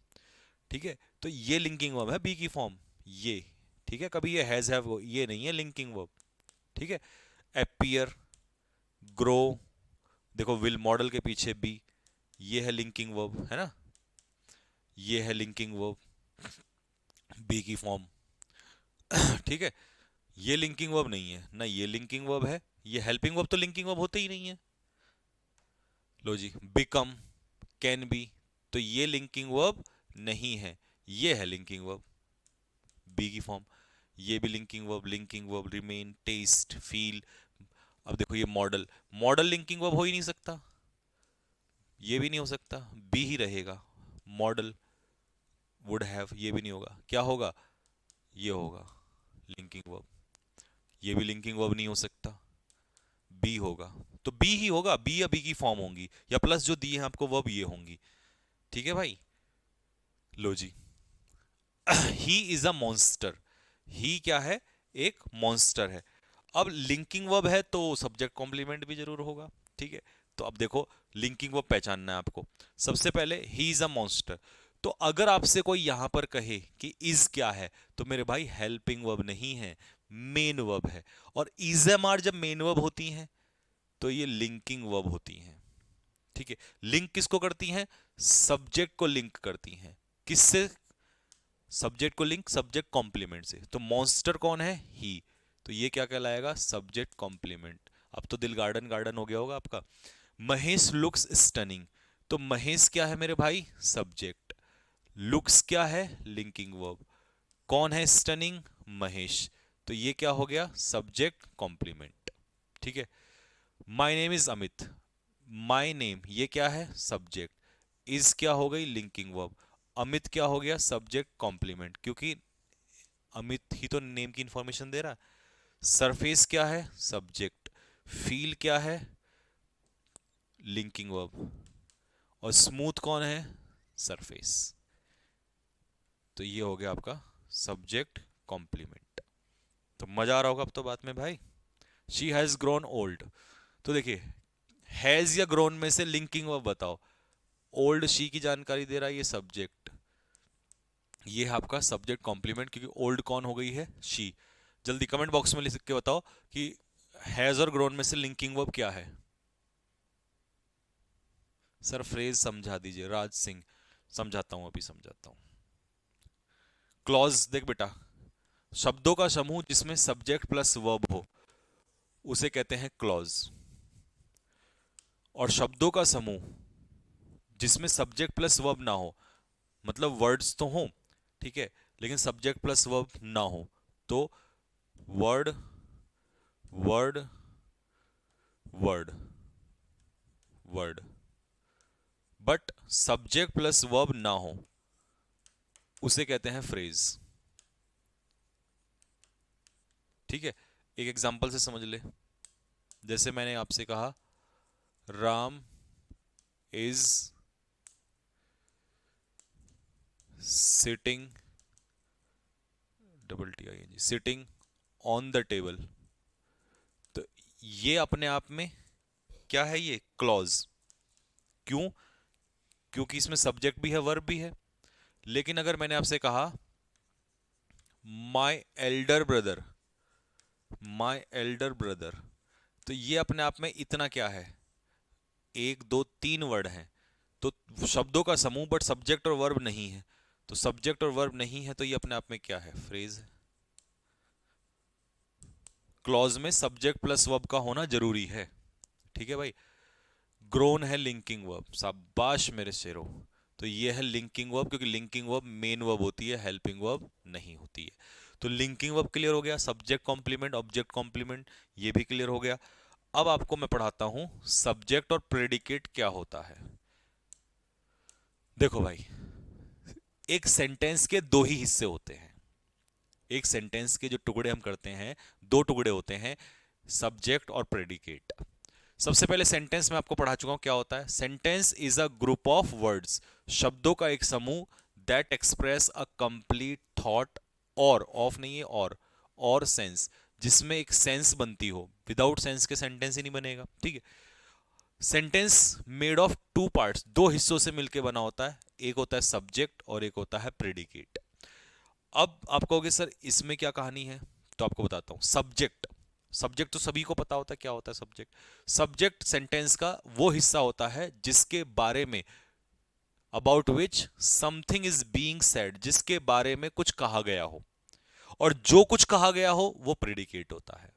ठीक है। तो ये लिंकिंग वर्ब है बी की फॉर्म, ये। ठीक है। कभी ये हैज हैव ये नहीं है लिंकिंग वर्ब। ठीक है। अपीयर, ग्रो, देखो विल मॉडल के पीछे बी, ये है लिंकिंग वर्ब, है ना, ये है लिंकिंग वर्ब बी की फॉर्म। ठीक है। ये लिंकिंग वर्ब नहीं है ना, ये लिंकिंग वर्ब है, ये हेल्पिंग वर्ब तो लिंकिंग वर्ब होते ही नहीं है। लो जी, बिकम, कैन बी, तो ये लिंकिंग वर्ब नहीं है, ये है लिंकिंग वर्ब, बी की फॉर्म। ये भी linking verb, remain, taste, feel. अब देखो ये मॉडल, मॉडल लिंकिंग वर्ब हो ही नहीं सकता, ये भी नहीं हो सकता, बी ही रहेगा। मॉडल, वुड हैव, ये भी नहीं होगा, क्या होगा, ये होगा लिंकिंग वर्ब। ये भी लिंकिंग वर्ब नहीं हो सकता, बी होगा। तो बी ही होगा, बी या बी की फॉर्म होंगी, या प्लस जो दिए हैं आपको वर्ब ये होंगी। ठीक है भाई। लो जी, ही इज अ मॉन्स्टर, ही क्या है, एक मॉन्स्टर है। अब लिंकिंग वर्ब है तो सब्जेक्ट कॉम्प्लीमेंट भी जरूर होगा। ठीक है, तो अब देखो लिंकिंग वर्ब पहचानना है आपको। सबसे पहले ही इज अ मॉन्स्टर, तो अगर आपसे कोई यहां पर कहे कि इज क्या है, तो मेरे भाई हेल्पिंग वर्ब नहीं है, मेन वर्ब है। और इज एम आर जब मेन वर्ब होती हैं तो ये लिंकिंग वर्ब होती हैं। ठीक है, लिंक किसको करती हैं, सब्जेक्ट को लिंक करती हैं। किससे, सब्जेक्ट को लिंक, सब्जेक्ट कॉम्प्लीमेंट से। तो मॉन्स्टर कौन है, ही, तो ये क्या कहलाएगा, सब्जेक्ट कॉम्प्लीमेंट। अब तो दिल गार्डन गार्डन हो गया होगा आपका। महेश लुक्स स्टनिंग, तो महेश क्या है मेरे भाई, सब्जेक्ट, लुक्स क्या है, लिंकिंग वर्ब, कौन है स्टनिंग, महेश, तो ये क्या हो गया, सब्जेक्ट कॉम्प्लीमेंट। ठीक है, my name is Amit, my name ये क्या है, सब्जेक्ट, इज क्या हो गई, लिंकिंग वर्ब, अमित क्या हो गया, सब्जेक्ट कॉम्प्लीमेंट, क्योंकि अमित ही तो नेम की इंफॉर्मेशन दे रहा है। सरफेस क्या है, सब्जेक्ट, फील क्या है, लिंकिंग वर्ब, और स्मूथ कौन है, सरफेस। तो ये हो गया आपका सब्जेक्ट कॉम्प्लीमेंट। तो मजा आ रहा होगा अब तो बात में भाई। शी हैज ग्रोन ओल्ड, तो देखिए हैज या ग्रोन में से लिंकिंग वर्ब बताओ। ओल्ड शी की जानकारी दे रहा है, ये सब्जेक्ट, ये है आपका सब्जेक्ट कॉम्प्लीमेंट, क्योंकि ओल्ड कौन हो गई है, शी। जल्दी कमेंट बॉक्स में लिख के बताओ कि हैज और ग्रोन में से लिंकिंग वर्ब क्या है। सर फ्रेज समझा दीजिए, राज सिंह, समझाता हूं, अभी समझाता हूं। क्लॉज देख बेटा, शब्दों का समूह जिसमें सब्जेक्ट प्लस वर्ब हो उसे कहते हैं क्लॉज। और शब्दों का समूह जिसमें सब्जेक्ट प्लस वर्ब ना हो, मतलब वर्ड्स तो हो, ठीक है, लेकिन सब्जेक्ट प्लस वर्ब ना हो, तो word, word, word, word. But subject plus verb ना हो उसे कहते हैं फ्रेज। ठीक है, एक एग्जांपल से समझ ले। जैसे मैंने आपसे कहा Ram is sitting, double T I N G, sitting on the table, तो ये अपने आप में क्या है, ये क्लॉज। क्यों, क्योंकि इसमें सब्जेक्ट भी है वर्ब भी है। लेकिन अगर मैंने आपसे कहा my elder brother, my elder brother, तो ये अपने आप में इतना क्या है, एक दो तीन वर्ड हैं, तो शब्दों का समूह, बट सब्जेक्ट और वर्ब नहीं है। तो सब्जेक्ट और वर्ब नहीं है तो ये अपने आप में क्या है, फ्रेज है। क्लॉज में सब्जेक्ट प्लस वर्ब का होना जरूरी है। ठीक है भाई। ग्रोन है लिंकिंग वर्ब, शाबाश मेरे शेरों। तो ये है लिंकिंग वर्ब, क्योंकि लिंकिंग वर्ब मेन वर्ब होती है, हेल्पिंग वर्ब नहीं होती है। तो लिंकिंग वर्ब क्लियर हो गया, सब्जेक्ट कॉम्प्लीमेंट, ऑब्जेक्ट कॉम्प्लीमेंट, ये भी क्लियर हो गया। अब आपको मैं पढ़ाता हूं सब्जेक्ट और प्रेडिकेट क्या होता है। देखो भाई, एक सेंटेंस के दो ही हिस्से होते हैं। एक सेंटेंस के जो टुकड़े हम करते हैं, दो टुकड़े होते हैं, सब्जेक्ट और प्रेडिकेट। सबसे पहले सेंटेंस में आपको पढ़ा चुका हूं क्या होता है। Sentence is a group of words, शब्दों का एक समूह, that express a complete thought, और ऑफ नहीं है, और सेंस, जिसमें एक सेंस बनती हो। विदाउट सेंस के सेंटेंस ही नहीं बनेगा। ठीक है, sentence made of two parts, दो हिस्सों से मिलकर बना होता है, एक होता है सब्जेक्ट और एक होता है प्रेडिकेट। अब आप कहोगे सर इसमें क्या कहानी है, तो आपको बताता हूं। सब्जेक्ट, सब्जेक्ट तो सभी को पता होता है क्या होता है सब्जेक्ट। सब्जेक्ट सेंटेंस का वो हिस्सा होता है जिसके बारे में, about which something is being said, जिसके बारे में कुछ कहा गया हो। और जो कुछ कहा गया हो वो प्रेडिकेट होता है।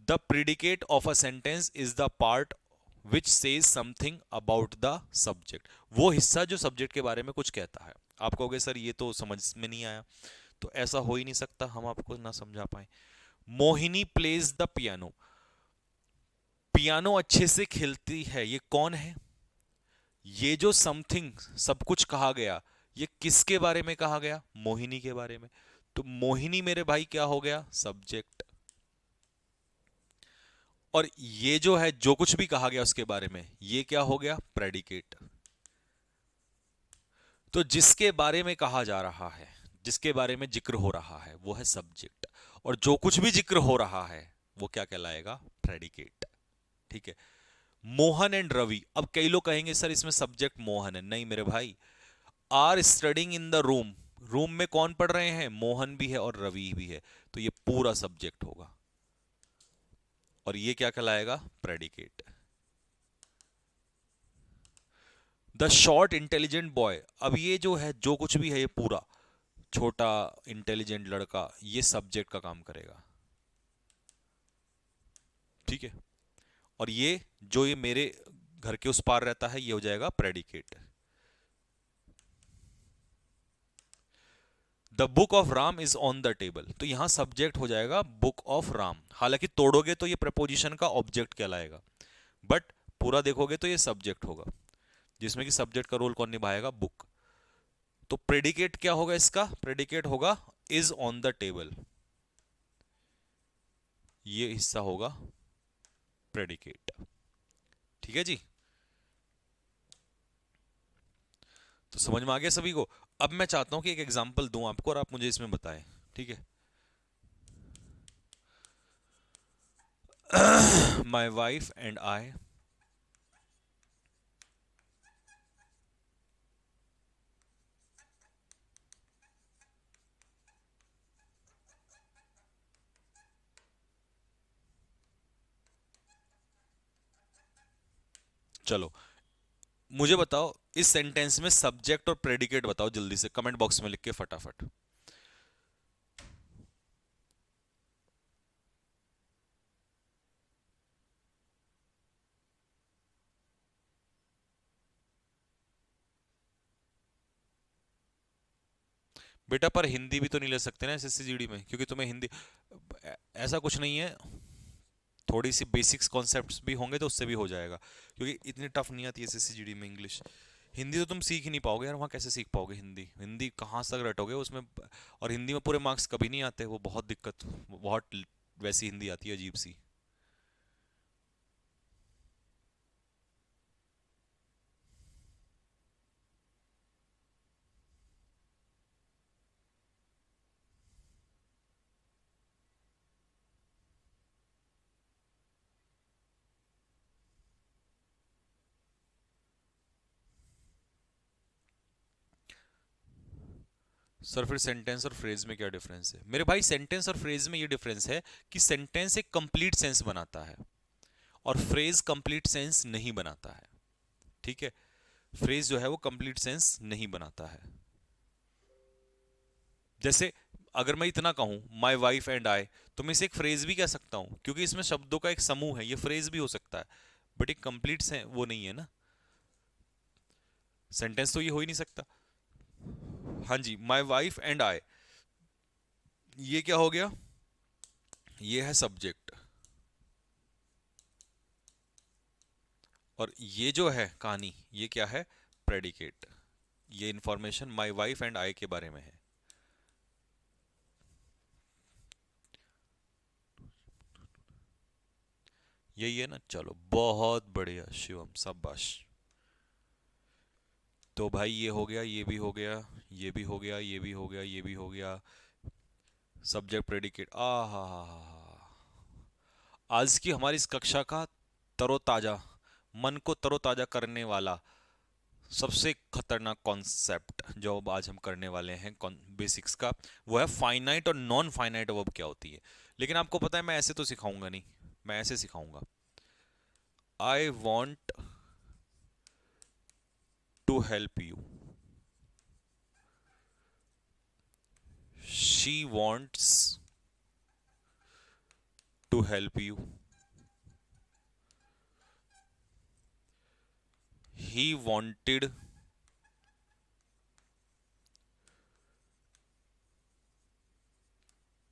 The predicate of a sentence is the part which says something about the subject. वो हिस्सा जो सब्जेक्ट के बारे में कुछ कहता है। आप कहोगे सर ये तो समझ में नहीं आया, तो ऐसा हो ही नहीं सकता हम आपको ना समझा पाए। Mohini plays the piano. Piano अच्छे से खेलती है, ये कौन है? ये जो समथिंग, सब कुछ कहा गया, ये किसके बारे में कहा गया? मोहिनी के बारे में। तो मोहिनी मेरे भाई क्या हो गया? सब्जेक्ट। और ये जो है जो कुछ भी कहा गया उसके बारे में, ये क्या हो गया? प्रेडिकेट। तो जिसके बारे में कहा जा रहा है, जिसके बारे में जिक्र हो रहा है, वो है सब्जेक्ट। और जो कुछ भी जिक्र हो रहा है वो क्या कहलाएगा? प्रेडिकेट। ठीक है। मोहन एंड रवि। अब कई लोग कहेंगे सर इसमें सब्जेक्ट मोहन है। नहीं मेरे भाई, are studying in the room. Room में कौन पढ़ रहे हैं? मोहन भी है और रवि भी है। तो ये पूरा सब्जेक्ट होगा और ये क्या कहलाएगा? Predicate. The short intelligent boy. अब ये जो है जो कुछ भी है ये पूरा, छोटा इंटेलिजेंट लड़का, ये सब्जेक्ट का काम करेगा। ठीक है। और ये जो ये मेरे घर के उस पार रहता है, ये हो जाएगा predicate. The book of Ram is on the table. तो यहां सब्जेक्ट हो जाएगा बुक ऑफ राम। हालांकि तोड़ोगे तो ये प्रपोजिशन का ऑब्जेक्ट कहलाएगा, बट पूरा देखोगे तो ये सब्जेक्ट होगा, जिसमें कि सब्जेक्ट का रोल कौन निभाएगा? बुक। तो प्रेडिकेट क्या होगा इसका? प्रेडिकेट होगा इज ऑन द टेबल। ये हिस्सा होगा प्रेडिकेट। ठीक है जी। तो समझ में आ गया सभी को? अब मैं चाहता हूं कि एक एग्जांपल दूं आपको और आप मुझे इसमें बताएं। ठीक है। My wife and I. चलो मुझे बताओ इस सेंटेंस में सब्जेक्ट और प्रेडिकेट बताओ जल्दी से, कमेंट बॉक्स में लिख के फटाफट। बेटा पर हिंदी भी तो नहीं ले सकते ना एसएससी जीडी में, क्योंकि तुम्हें हिंदी, ऐसा कुछ नहीं है, थोड़ी सी बेसिक्स कॉन्सेप्ट्स भी होंगे तो उससे भी हो जाएगा, क्योंकि इतनी टफ नहीं आती एसएससी जीडी में इंग्लिश। हिंदी तो तुम सीख ही नहीं पाओगे यार, वहाँ कैसे सीख पाओगे हिंदी? हिंदी कहाँ तक रटोगे उसमें? और हिंदी में पूरे मार्क्स कभी नहीं आते, वो बहुत दिक्कत, बहुत वैसी हिंदी आती है अजीब सी। सर फिर सेंटेंस और फ्रेज में क्या डिफरेंस है? मेरे भाई सेंटेंस और फ्रेज में ये डिफरेंस है कि सेंटेंस एक कंप्लीट सेंस बनाता है और फ्रेज कंप्लीट सेंस नहीं बनाता है। ठीक है। फ्रेज जो है वो कंप्लीट सेंस नहीं बनाता है। जैसे अगर मैं इतना कहूं माई वाइफ एंड आई, तो मैं इसे एक फ्रेज भी कह सकता हूं, क्योंकि इसमें शब्दों का एक समूह है, ये फ्रेज भी हो सकता है, बट एक कंप्लीट से वो नहीं है ना, सेंटेंस तो ये हो ही नहीं सकता। हाँ जी, माई वाइफ एंड आई, ये क्या हो गया? ये है सब्जेक्ट। और ये जो है कहानी, ये क्या है? प्रेडिकेट। ये information my wife and I के बारे में है। यही है ना? चलो बहुत बढ़िया शिवम, शाबाश। तो भाई ये हो गया, ये भी हो गया, ये भी हो गया, ये भी हो गया, ये भी हो गया। Subject predicate. आ हा। आज की हमारी इस कक्षा का तरोताजा, मन को तरोताजा करने वाला सबसे खतरनाक कॉन्सेप्ट जो अब आज हम करने वाले हैं बेसिक्स का, वो है फाइनाइट और नॉन फाइनाइट वर्ब क्या होती है। लेकिन आपको पता है मैं ऐसे तो सिखाऊंगा नहीं, मैं ऐसे सिखाऊंगा। I want to help you, she wants to help you, he wanted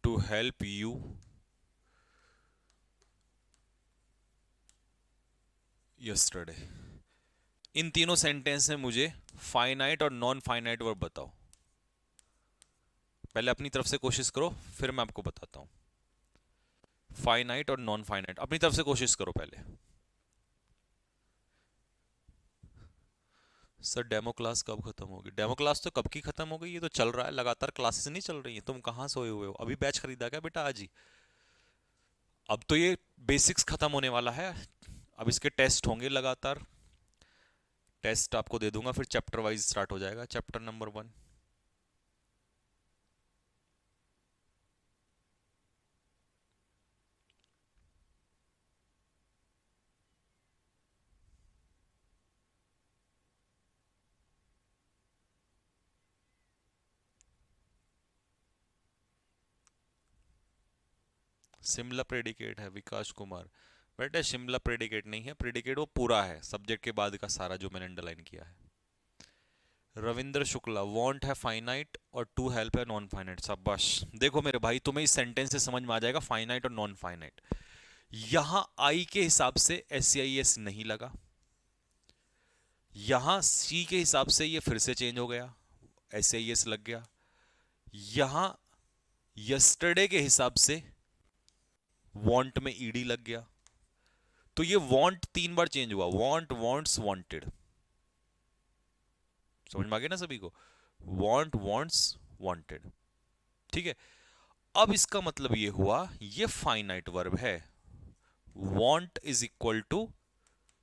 to help you yesterday। इन तीनों सेंटेंस में मुझे फाइनाइट और नॉन फाइनाइट वर्ब बताओ। पहले अपनी तरफ से कोशिश करो, फिर मैं आपको बताता हूं। फाइनाइट और नॉन फाइनाइट अपनी तरफ से कोशिश करो पहले। सर डेमो क्लास कब खत्म होगी? डेमो क्लास तो कब की खत्म हो गई, ये तो चल रहा है लगातार, क्लासेस नहीं चल रही है। तुम कहाँ सोए हुए हो? अभी बैच खरीदा क्या बेटा आज ही? अब तो ये बेसिक्स खत्म होने वाला है, अब इसके टेस्ट होंगे लगातार। टेस्ट आपको दे दूंगा, फिर चैप्टर वाइज स्टार्ट हो जाएगा। चैप्टर नंबर 1, शिमला प्रेडिकेट है विकास कुमार। बेटा शिमला प्रेडिकेट नहीं है, प्रेडिकेट वो पूरा है सब्जेक्ट के बाद का सारा जो मैंने अंडरलाइन किया है। रविंद्र शुक्ला, वांट है फाइनाइट और टू हेल्प है नॉन फाइनाइट। शाबाश। देखो मेरे भाई, तुम्हें इस सेंटेंस से समझ में आ जाएगा फाइनाइट और नॉन फाइनाइट। यहां आई के हिसाब से SCIS नहीं लगा, यहां सी के हिसाब से ये फिर से चेंज हो गया, SCIS लग गया। यहां यस्टरडे के हिसाब से वांट में ईडी लग गया। तो ये वांट 3 बार चेंज हुआ, वांट, वांट्स, वांटेड। समझ में आ गया ना सभी को? Want, wants, wanted. ठीक है। अब इसका मतलब ये हुआ ये फाइनाइट वर्ब है। Want is equal to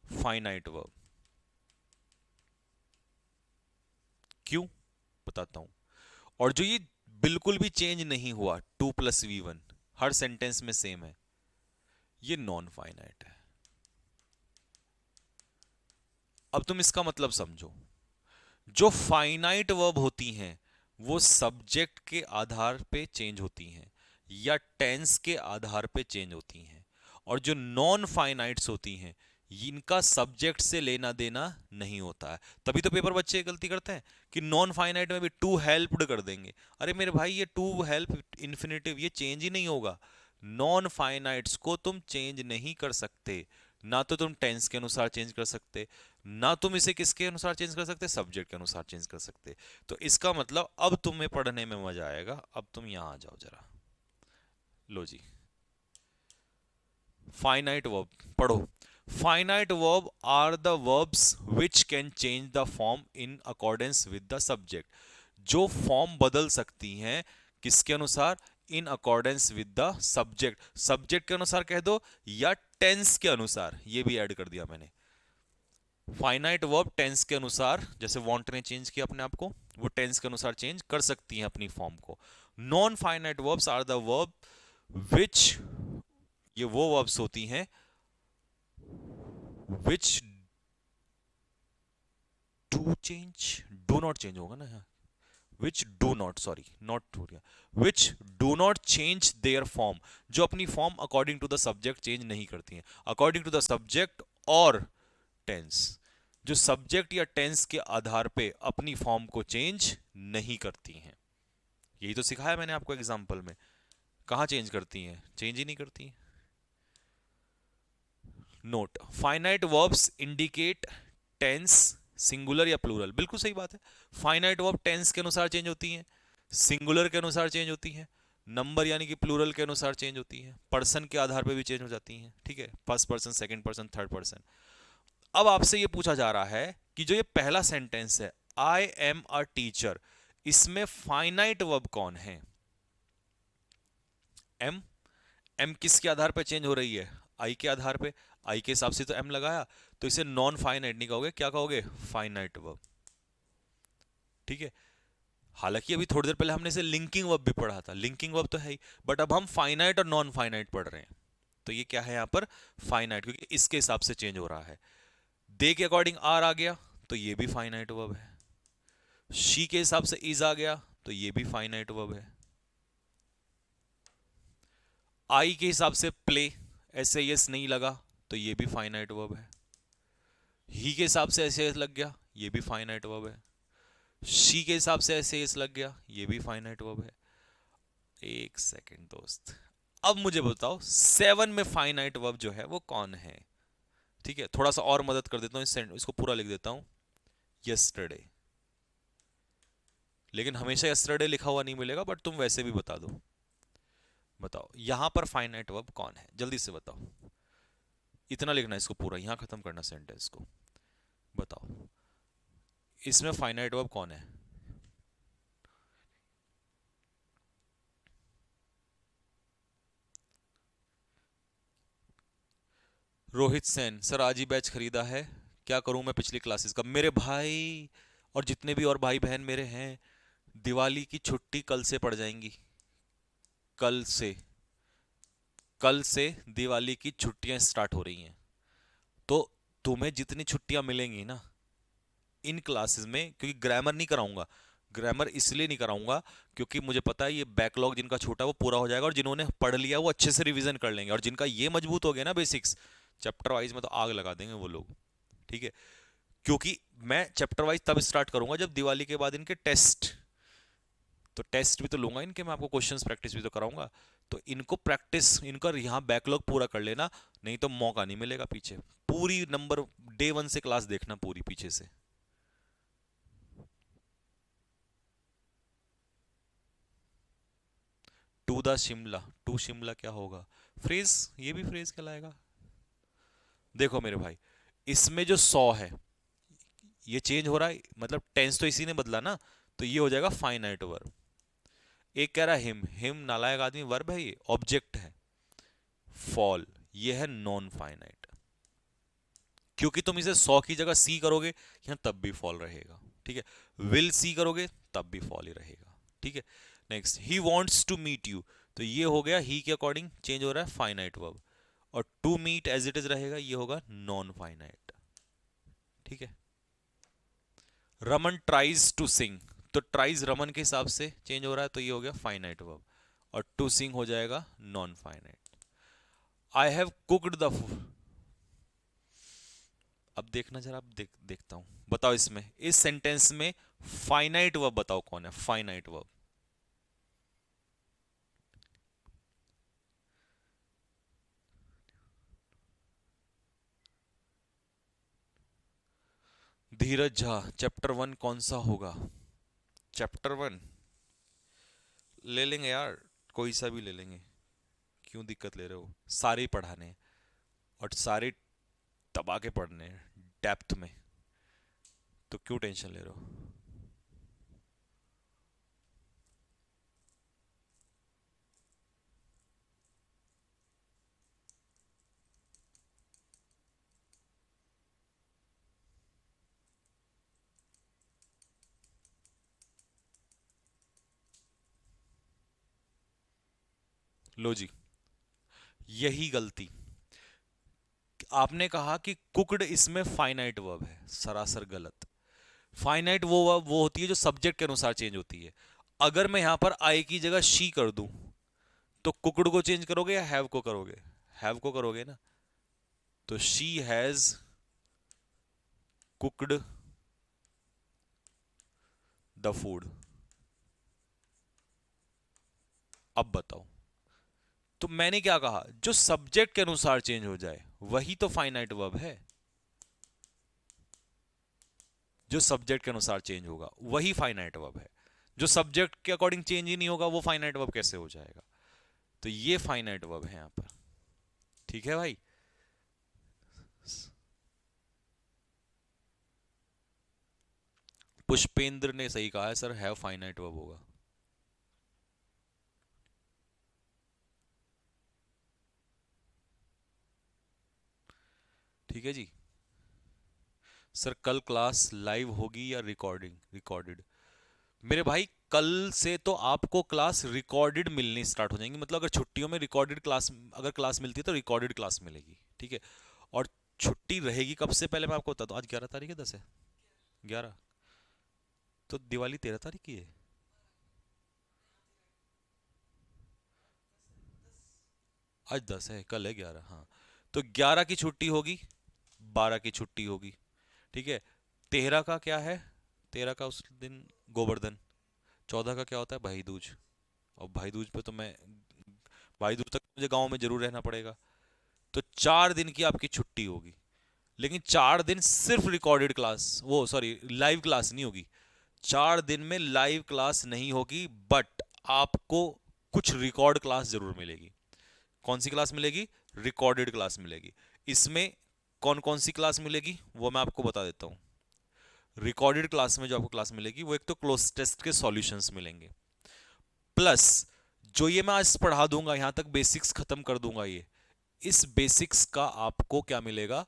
finite verb. क्यों? बताता हूं। और जो ये बिल्कुल भी चेंज नहीं हुआ 2 + V1 हर सेंटेंस में सेम है, ये नॉन फाइनाइट है। अब तुम इसका मतलब समझो। जो फाइनाइट वर्ब होती हैं वो सब्जेक्ट के आधार पे चेंज होती हैं या टेंस के आधार पे चेंज होती हैं, और जो नॉन फाइनाइट्स होती हैं इनका सब्जेक्ट से लेना देना नहीं होता है। तभी तो पेपर बच्चे गलती करते हैं कि नॉन फाइनाइट में भी टू हेल्प्ड कर देंगे। अरे मेरे भाई, ये टू हेल्प इन्फिनेटिव ये चेंज ही नहीं होगा। नॉन फाइनाइट्स को तुम चेंज नहीं कर सकते, ना तो तुम टेंस के अनुसार चेंज कर सकते, ना तुम इसे किसके अनुसार चेंज कर सकते, सब्जेक्ट के अनुसार चेंज कर सकते। तो इसका मतलब अब तुम्हें पढ़ने में मजा आएगा। अब तुम यहां आ जाओ जरा। लो जी, फाइनाइट वर्ब पढ़ो। Finite verb are the verbs which can change the form in accordance with the subject. जो फॉर्म बदल सकती हैं किसके अनुसार? In accordance with the subject. Subject के अनुसार कह दो या टेंस के अनुसार, ये भी ऐड कर दिया मैंने। फाइनाइट वर्ब टेंस के अनुसार, जैसे वांट ने चेंज किया अपने आप को, वो टेंस के अनुसार चेंज कर सकती हैं अपनी फॉर्म को। Non finite verbs are the verb which, ये वो वर्ब्स होती हैं which do change, do not change होगा ना यहाँ, which do not, sorry not हो गया, which do not change their form, जो अपनी form according to the subject change नहीं करती हैं। अकॉर्डिंग टू द सब्जेक्ट और टेंस, जो सब्जेक्ट या टेंस के आधार पे अपनी फॉर्म को चेंज नहीं करती हैं। यही तो सिखाया मैंने आपको एग्जांपल में। कहां चेंज करती हैं? चेंज ही नहीं करती। Note, finite verbs indicate tense singular या प्लूरल। बिल्कुल सही बात है। फाइनाइट वर्ब टेंस के अनुसार चेंज होती हैं, सिंगुलर के अनुसार चेंज होती हैं, नंबर यानी कि प्लूरल के अनुसार चेंज होती हैं, पर्सन के आधार पे भी चेंज हो जाती हैं। ठीक है, first person, second person, third person. अब आपसे ये पूछा जा रहा है कि जो ये पहला सेंटेंस है आई एम अ टीचर, इसमें फाइनाइट वर्ब कौन है? एम। एम किसके आधार पर चेंज हो रही है? आई के आधार पे। आई के हिसाब से तो एम लगाया, तो इसे नॉन फाइनाइट नहीं कहोगे, क्या कहोगे? Finite verb. ठीक है। हालांकि अभी थोड़ी देर पहले हमने इसे लिंकिंग वर्ब भी पढ़ा था, लिंकिंग वर्ब तो है ही, बट अब हम फाइनाइट और नॉन फाइनाइट पढ़ रहे हैं। तो ये क्या है यहां पर? फाइनाइट, क्योंकि इसके हिसाब से चेंज हो रहा है। दे के अकॉर्डिंग आर आ गया तो ये भी फाइनाइट वर्ब है। शी के हिसाब से इज आ गया तो ये भी फाइनाइट वर्ब है। आई के हिसाब से प्ले, ऐसे यस नहीं लगा तो ये भी फाइनाइट वर्ब है। ही के हिसाब से ऐसे यस लग गया, ये भी फाइनाइट वर्ब है। शी के हिसाब से ऐसे यस लग गया, ये भी फाइनाइट वर्ब है। एक सेकंड दोस्त, अब मुझे बताओ 7 में फाइनाइट वर्ब जो है वो कौन है? ठीक है, थोड़ा सा और मदद कर देता हूँ, इसको पूरा लिख देता हूँ, यस्टरडे। लेकिन हमेशा यस्टरडे लिखा हुआ नहीं मिलेगा, बट तुम वैसे भी बता दो। बताओ यहां पर फाइनाइट वर्ब कौन है, जल्दी से बताओ। इतना लिखना है इसको पूरा, यहां खत्म करना सेंटेंस को। बताओ इसमें फाइनाइट वर्ब कौन है? रोहित सेन सर, आज ही बैच खरीदा है, क्या करूं मैं पिछली क्लासेस का? मेरे भाई और जितने भी और भाई बहन मेरे हैं, दिवाली की छुट्टी कल से पड़ जाएंगी। कल से, कल से दिवाली की छुट्टियां स्टार्ट हो रही हैं। तो तुम्हें जितनी छुट्टियां मिलेंगी ना इन क्लासेस में, क्योंकि ग्रामर नहीं कराऊंगा, ग्रामर इसलिए नहीं कराऊंगा क्योंकि मुझे पता है ये बैकलॉग जिनका छोटा है वो पूरा हो जाएगा, और जिन्होंने पढ़ लिया वो अच्छे से रिवीजन कर लेंगे, और जिनका ये मजबूत हो गया ना बेसिक्स, चैप्टर वाइज में तो आग लगा देंगे वो लोग। ठीक है, क्योंकि मैं चैप्टर वाइज तब स्टार्ट करूंगा जब दिवाली के बाद इनके टेस्ट, तो टेस्ट भी तो लूंगा इनके, मैं आपको क्वेश्चंस प्रैक्टिस भी तो कराऊंगा। तो इनको प्रैक्टिस, इनका यहाँ बैकलॉग पूरा कर लेना, नहीं तो मौका नहीं मिलेगा पीछे। पूरी नंबर डे 1 से क्लास देखना पूरी पीछे से। To the Shimla, to Shimla क्या होगा? फ्रेज, ये भी फ्रेज कहलाएगा। देखो मेरे भाई, इसमें जो 100 है ये चेंज हो रहा है, मतलब टेंस तो इसी ने बदला ना, तो ये हो जाएगा फाइनाइट वर्ब। एक कह रहा है हिम, हिम नालायक आदमी वर्ब है, ये ऑब्जेक्ट है। फॉल ये है नॉन फाइनाइट, क्योंकि तुम इसे 100 की जगह सी करोगे यहां तब भी फॉल रहेगा। ठीक है, विल सी करोगे तब भी फॉल ही रहेगा। ठीक है, next he wants to meet you, तो ये हो गया ही के अकॉर्डिंग चेंज हो रहा है फाइनाइट वर्ब, और to meet as it is रहेगा, ये होगा नॉन फाइनाइट। ठीक है, रमन ट्राइज टू सिंग, तो ट्राइज रमन के हिसाब से चेंज हो रहा है, तो ये हो गया फाइनाइट वर्ब, और टू सिंग हो जाएगा non finite. I have cooked the, अब देखना जरा, देखता हूं, बताओ इसमें, इस सेंटेंस में फाइनाइट वर्ब बताओ कौन है फाइनाइट वर्ब? धीरज झा, चैप्टर 1 कौन सा होगा? चैप्टर 1 ले लेंगे यार, कोई सा भी ले लेंगे, क्यों दिक्कत ले रहे हो? सारे ही पढ़ाने हैं, और सारे दबा के पढ़ने हैं डेप्थ में, तो क्यों टेंशन ले रहे हो? लो जी, यही गलती, आपने कहा कि कुकड इसमें फाइनाइट वर्ब है, सरासर गलत। फाइनाइट वो वर्ब वो होती है जो सब्जेक्ट के अनुसार चेंज होती है। अगर मैं यहां पर आई की जगह शी कर दूं, तो कुकड को चेंज करोगे या हैव को करोगे? हैव को करोगे ना, तो she has cooked the food. अब बताओ, तो मैंने क्या कहा, जो सब्जेक्ट के अनुसार चेंज हो जाए वही तो फाइनाइट वर्ब है। जो सब्जेक्ट के अनुसार चेंज होगा वही फाइनाइट वर्ब है, जो सब्जेक्ट के अकॉर्डिंग चेंज ही नहीं होगा वो फाइनाइट वर्ब कैसे हो जाएगा? तो ये फाइनाइट वर्ब है यहां पर। ठीक है भाई, पुष्पेंद्र ने सही कहा है सर, हैव फाइनाइट वर्ब होगा। ठीक है जी। सर कल क्लास लाइव होगी या रिकॉर्डिंग, रिकॉर्डेड? मेरे भाई कल से तो आपको क्लास रिकॉर्डेड मिलनी स्टार्ट हो जाएंगी, मतलब अगर छुट्टियों में रिकॉर्डेड क्लास, अगर क्लास मिलती है तो रिकॉर्डेड क्लास मिलेगी। ठीक है, और छुट्टी रहेगी कब से, पहले मैं आपको बता दूं, आज 11 तारीख है, 10 है, 11, तो दिवाली 13 तारीख की है। आज 10 है, कल है 11, हाँ। तो 11 की छुट्टी होगी, 12 की छुट्टी होगी, ठीक है। 13 का क्या है? 13 का उस दिन गोवर्धन। 14 का क्या होता है? भाई दूज। और भाई दूज पे तो मैं, भाई दूज तक मुझे गांव में जरूर रहना पड़ेगा। तो 4 दिन की आपकी छुट्टी होगी। लेकिन 4 दिन सिर्फ रिकॉर्डेड क्लास, वो सॉरी लाइव क्लास नहीं होगी। 4 दिन में लाइव क्लास नहीं होगी, बट आपको कुछ रिकॉर्ड क्लास जरूर मिलेगी। कौन सी क्लास मिलेगी? रिकॉर्डेड क्लास मिलेगी। इसमें कौन कौन सी क्लास मिलेगी वो मैं आपको बता देता हूं। रिकॉर्डेड क्लास में जो आपको क्लास मिलेगी वो एक तो क्लोज टेस्ट के सॉल्यूशंस मिलेंगे, प्लस जो ये मैं आज पढ़ा दूंगा, यहां तक बेसिक्स खत्म कर दूंगा, ये इस बेसिक्स का आपको क्या मिलेगा?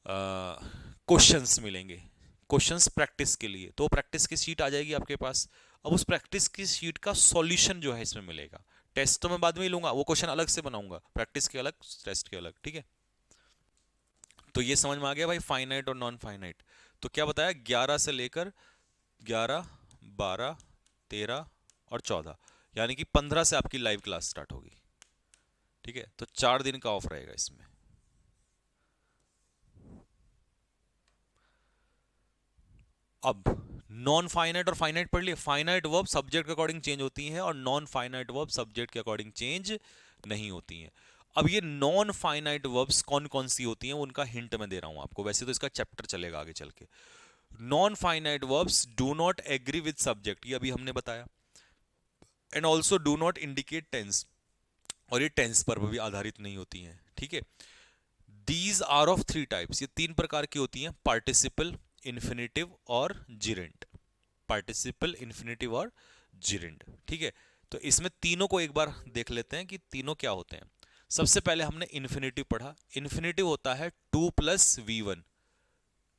क्वेश्चंस मिलेंगे। क्वेश्चंस प्रैक्टिस के लिए, तो प्रैक्टिस की शीट आ जाएगी आपके पास। अब उस प्रैक्टिस की शीट का सॉल्यूशन जो है इसमें मिलेगा। टेस्ट तो मैं बाद में ही लूंगा, वो क्वेश्चन अलग से बनाऊंगा, प्रैक्टिस के अलग, टेस्ट के अलग, ठीक है। तो ये समझ में आ गया भाई, फाइनाइट और नॉन फाइनाइट। तो क्या बताया? 11 से लेकर 11, 12, 13 और 14, यानी कि 15 से आपकी लाइव क्लास स्टार्ट होगी, ठीक है। तो 4 दिन का ऑफ रहेगा इसमें। अब नॉन फाइनाइट और फाइनाइट पढ़ लिए। फाइनाइट वर्ब सब्जेक्ट के अकॉर्डिंग चेंज होती हैं और नॉन फाइनाइट वर्ब सब्जेक्ट के अकॉर्डिंग चेंज नहीं होती हैं। अब ये नॉन फाइनाइट वर्ब्स कौन कौन सी होती हैं उनका हिंट मैं दे रहा हूं आपको, वैसे तो इसका चैप्टर चलेगा आगे चल के। Non finite verbs do not agree with subject, ये अभी हमने बताया। And also do not indicate tense, और ये टेंस पर भी आधारित नहीं होती हैं, ठीक है। दीज आर ऑफ 3 टाइप्स, ये 3 प्रकार की होती हैं: पार्टिसिपल, इन्फिनेटिव और जिरेंट। पार्टिसिपल, इन्फिनेटिव और जिरेंट, ठीक है। तो इसमें तीनों को एक बार देख लेते हैं कि तीनों क्या होते हैं। सबसे पहले हमने इन्फिनेटिव पढ़ा। इन्फिनेटिव होता है 2 + V1।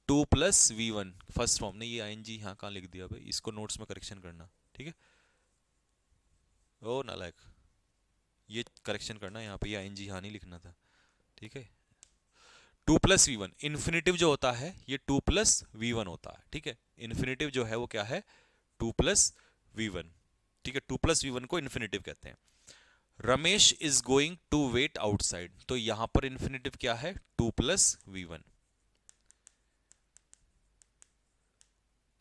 2 + V1 first form. नहीं, ये आईएनजी यहाँ कहाँ लिख दिया भाई, इसको नोट्स में करेक्शन करना, ठीक है। ओ नालायक, ये करेक्शन करना, यहाँ पे ये आईएनजी यहाँ नहीं लिखना था, ठीक है। 2 + V1 इन्फिनेटिव जो होता है ये 2 + V1 होता है, ठीक है। इन्फिनेटिव जो है वो क्या है? 2 + V1, ठीक है। 2 + V1 को इन्फिनेटिव कहते हैं। Ramesh is going to wait outside, तो यहां पर इन्फिनेटिव क्या है? 2 + V1।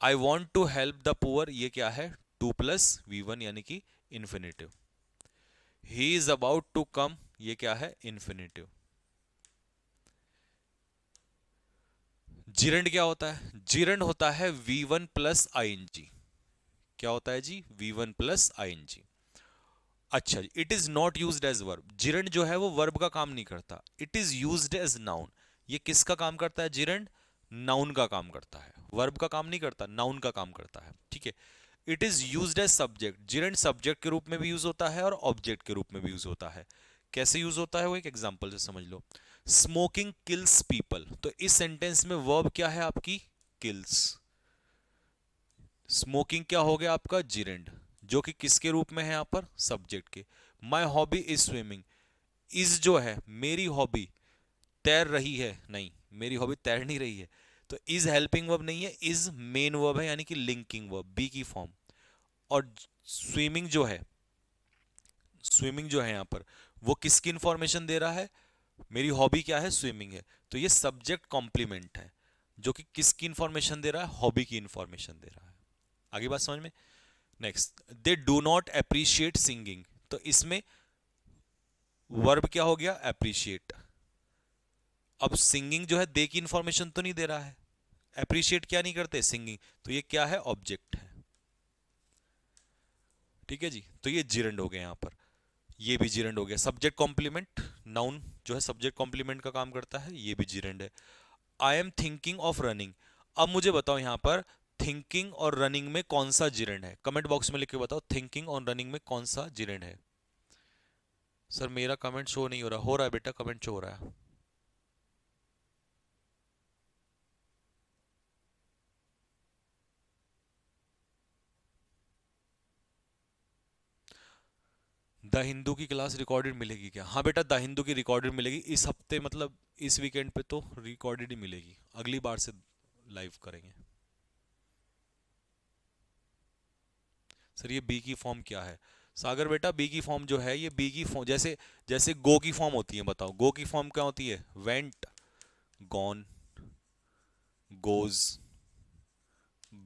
I want to help the poor, ये क्या है? 2 + V1 यानी कि infinitive. He is about to come, ये क्या है? इन्फिनेटिव। जिरेंड क्या होता है? जिरेंड होता है V1 + ING। क्या होता है जी? V1 + ING। अच्छा जी, it is not used as verb. Gerund जो है वो वर्ब का काम नहीं करता, it is used as noun. ये किसका काम करता है? जिरेंड नाउन का काम करता है, वर्ब का काम नहीं करता, नाउन का काम करता है, ठीक है। It is used as subject. Gerund subject के रूप में भी यूज होता है और ऑब्जेक्ट के रूप में भी यूज होता है। कैसे यूज होता है वो एक एग्जांपल से समझ लो। स्मोकिंग किल्स पीपल, तो इस सेंटेंस में वर्ब क्या है आपकी? किल्स। स्मोकिंग क्या हो गया आपका? जिरेंड, जो कि किसके रूप में है यहाँ पर? सब्जेक्ट के। My hobby is swimming, is जो है मेरी हॉबी तैर रही है, नहीं मेरी हॉबी तैर नहीं रही है, तो इज हेल्पिंग वर्ब नहीं है, इज मेन वर्ब है, यानी कि लिंकिंग वर्ब, बी की फॉर्म। और स्विमिंग जो है, स्विमिंग जो है यहाँ पर वो किसकी इंफॉर्मेशन दे रहा है? मेरी हॉबी क्या है? स्विमिंग है। तो ये सब्जेक्ट कॉम्प्लीमेंट है, जो कि किसकी इंफॉर्मेशन दे रहा है? हॉबी की इंफॉर्मेशन दे रहा है। आगे बात समझ में? Next, they do not appreciate singing, तो इसमें वर्ब क्या हो गया? अप्रिशिएट। अब सिंगिंग जो है दे की इंफॉर्मेशन तो नहीं दे रहा है, अप्रिशिएट क्या नहीं करते? सिंगिंग, तो ये क्या है? ऑब्जेक्ट है, ठीक है जी। तो ये जिरेंड हो गया यहाँ पर, ये भी जिरेंड हो गया। सब्जेक्ट कॉम्प्लीमेंट, नाउन जो है सब्जेक्ट कॉम्प्लीमेंट का काम करता है, ये भी जिरेंड है। I am thinking of running, अब मुझे बताओ यहाँ पर थिंकिंग और रनिंग में कौन सा जिरेंड है? कमेंट बॉक्स में लिख के बताओ, थिंकिंग और रनिंग में कौन सा जिरेंड है? सर मेरा कमेंट शो नहीं हो रहा है बेटा, कमेंट शो हो रहा है। द हिंदू की क्लास रिकॉर्डेड मिलेगी क्या? हाँ बेटा, द हिंदू की रिकॉर्डेड मिलेगी इस हफ्ते, मतलब इस वीकेंड पे तो रिकॉर्डेड ही मिलेगी, अगली बार से लाइव करेंगे। सर ये बी की फॉर्म क्या है? सागर बेटा बी की फॉर्म जो है, ये बी की फॉर्म जैसे जैसे गो की फॉर्म होती है, बताओ गो की फॉर्म क्या होती है? वेंट, गॉन, गोज,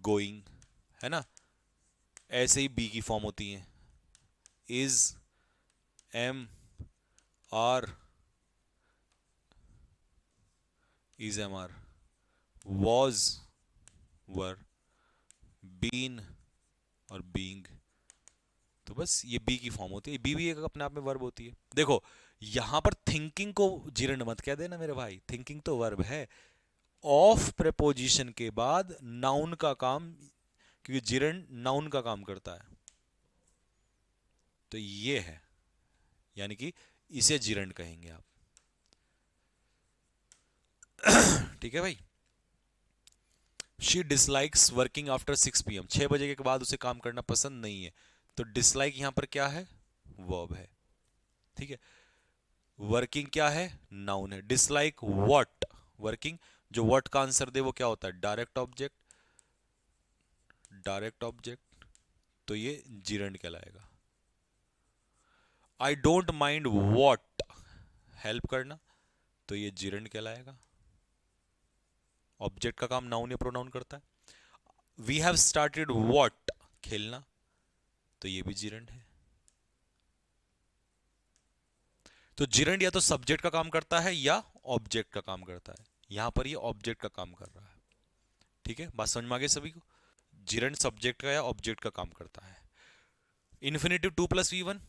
गोइंग, है ना? ऐसे ही बी की फॉर्म होती है, is, am, are, is, am, are, was, were, been और बीइंग। तो बस ये बी की फॉर्म होती है, बी भी एक अपने आप में वर्ब होती है। देखो यहां पर थिंकिंग को जिरंड मत कह देना मेरे भाई, थिंकिंग तो वर्ब है। ऑफ प्रेपोजिशन के बाद नाउन का काम, क्योंकि जिरंड नाउन का काम करता है, तो ये है, यानी कि इसे जिरंड कहेंगे आप। ठीक है भाई। She dislikes working after 6 PM, 6 बजे के बाद उसे काम करना पसंद नहीं है। तो डिसलाइक यहां पर क्या है? वर्ब है। ठीक है। वर्किंग क्या है? नाउन है। Dislike what? वर्किंग। जो व्हाट का आंसर दे वो क्या होता है? डायरेक्ट ऑब्जेक्ट, डायरेक्ट ऑब्जेक्ट, तो ये जिरंड कहलाएगा। I don't mind what? Help करना, तो ये जिरंड कहलाएगा। ऑब्जेक्ट का काम नाउन या प्रोनाउन करता है। We have started what? खेलना, तो ये भी जिरंड है। तो जिरंड या तो सब्जेक्ट का काम करता है या ऑब्जेक्ट का काम करता है। यहां पर ये ऑब्जेक्ट का काम कर रहा है। ठीक है, बात समझ में आ गई सभी को? जिरंड सब्जेक्ट का या ऑब्जेक्ट का काम करता है। Infinitive 2+V1,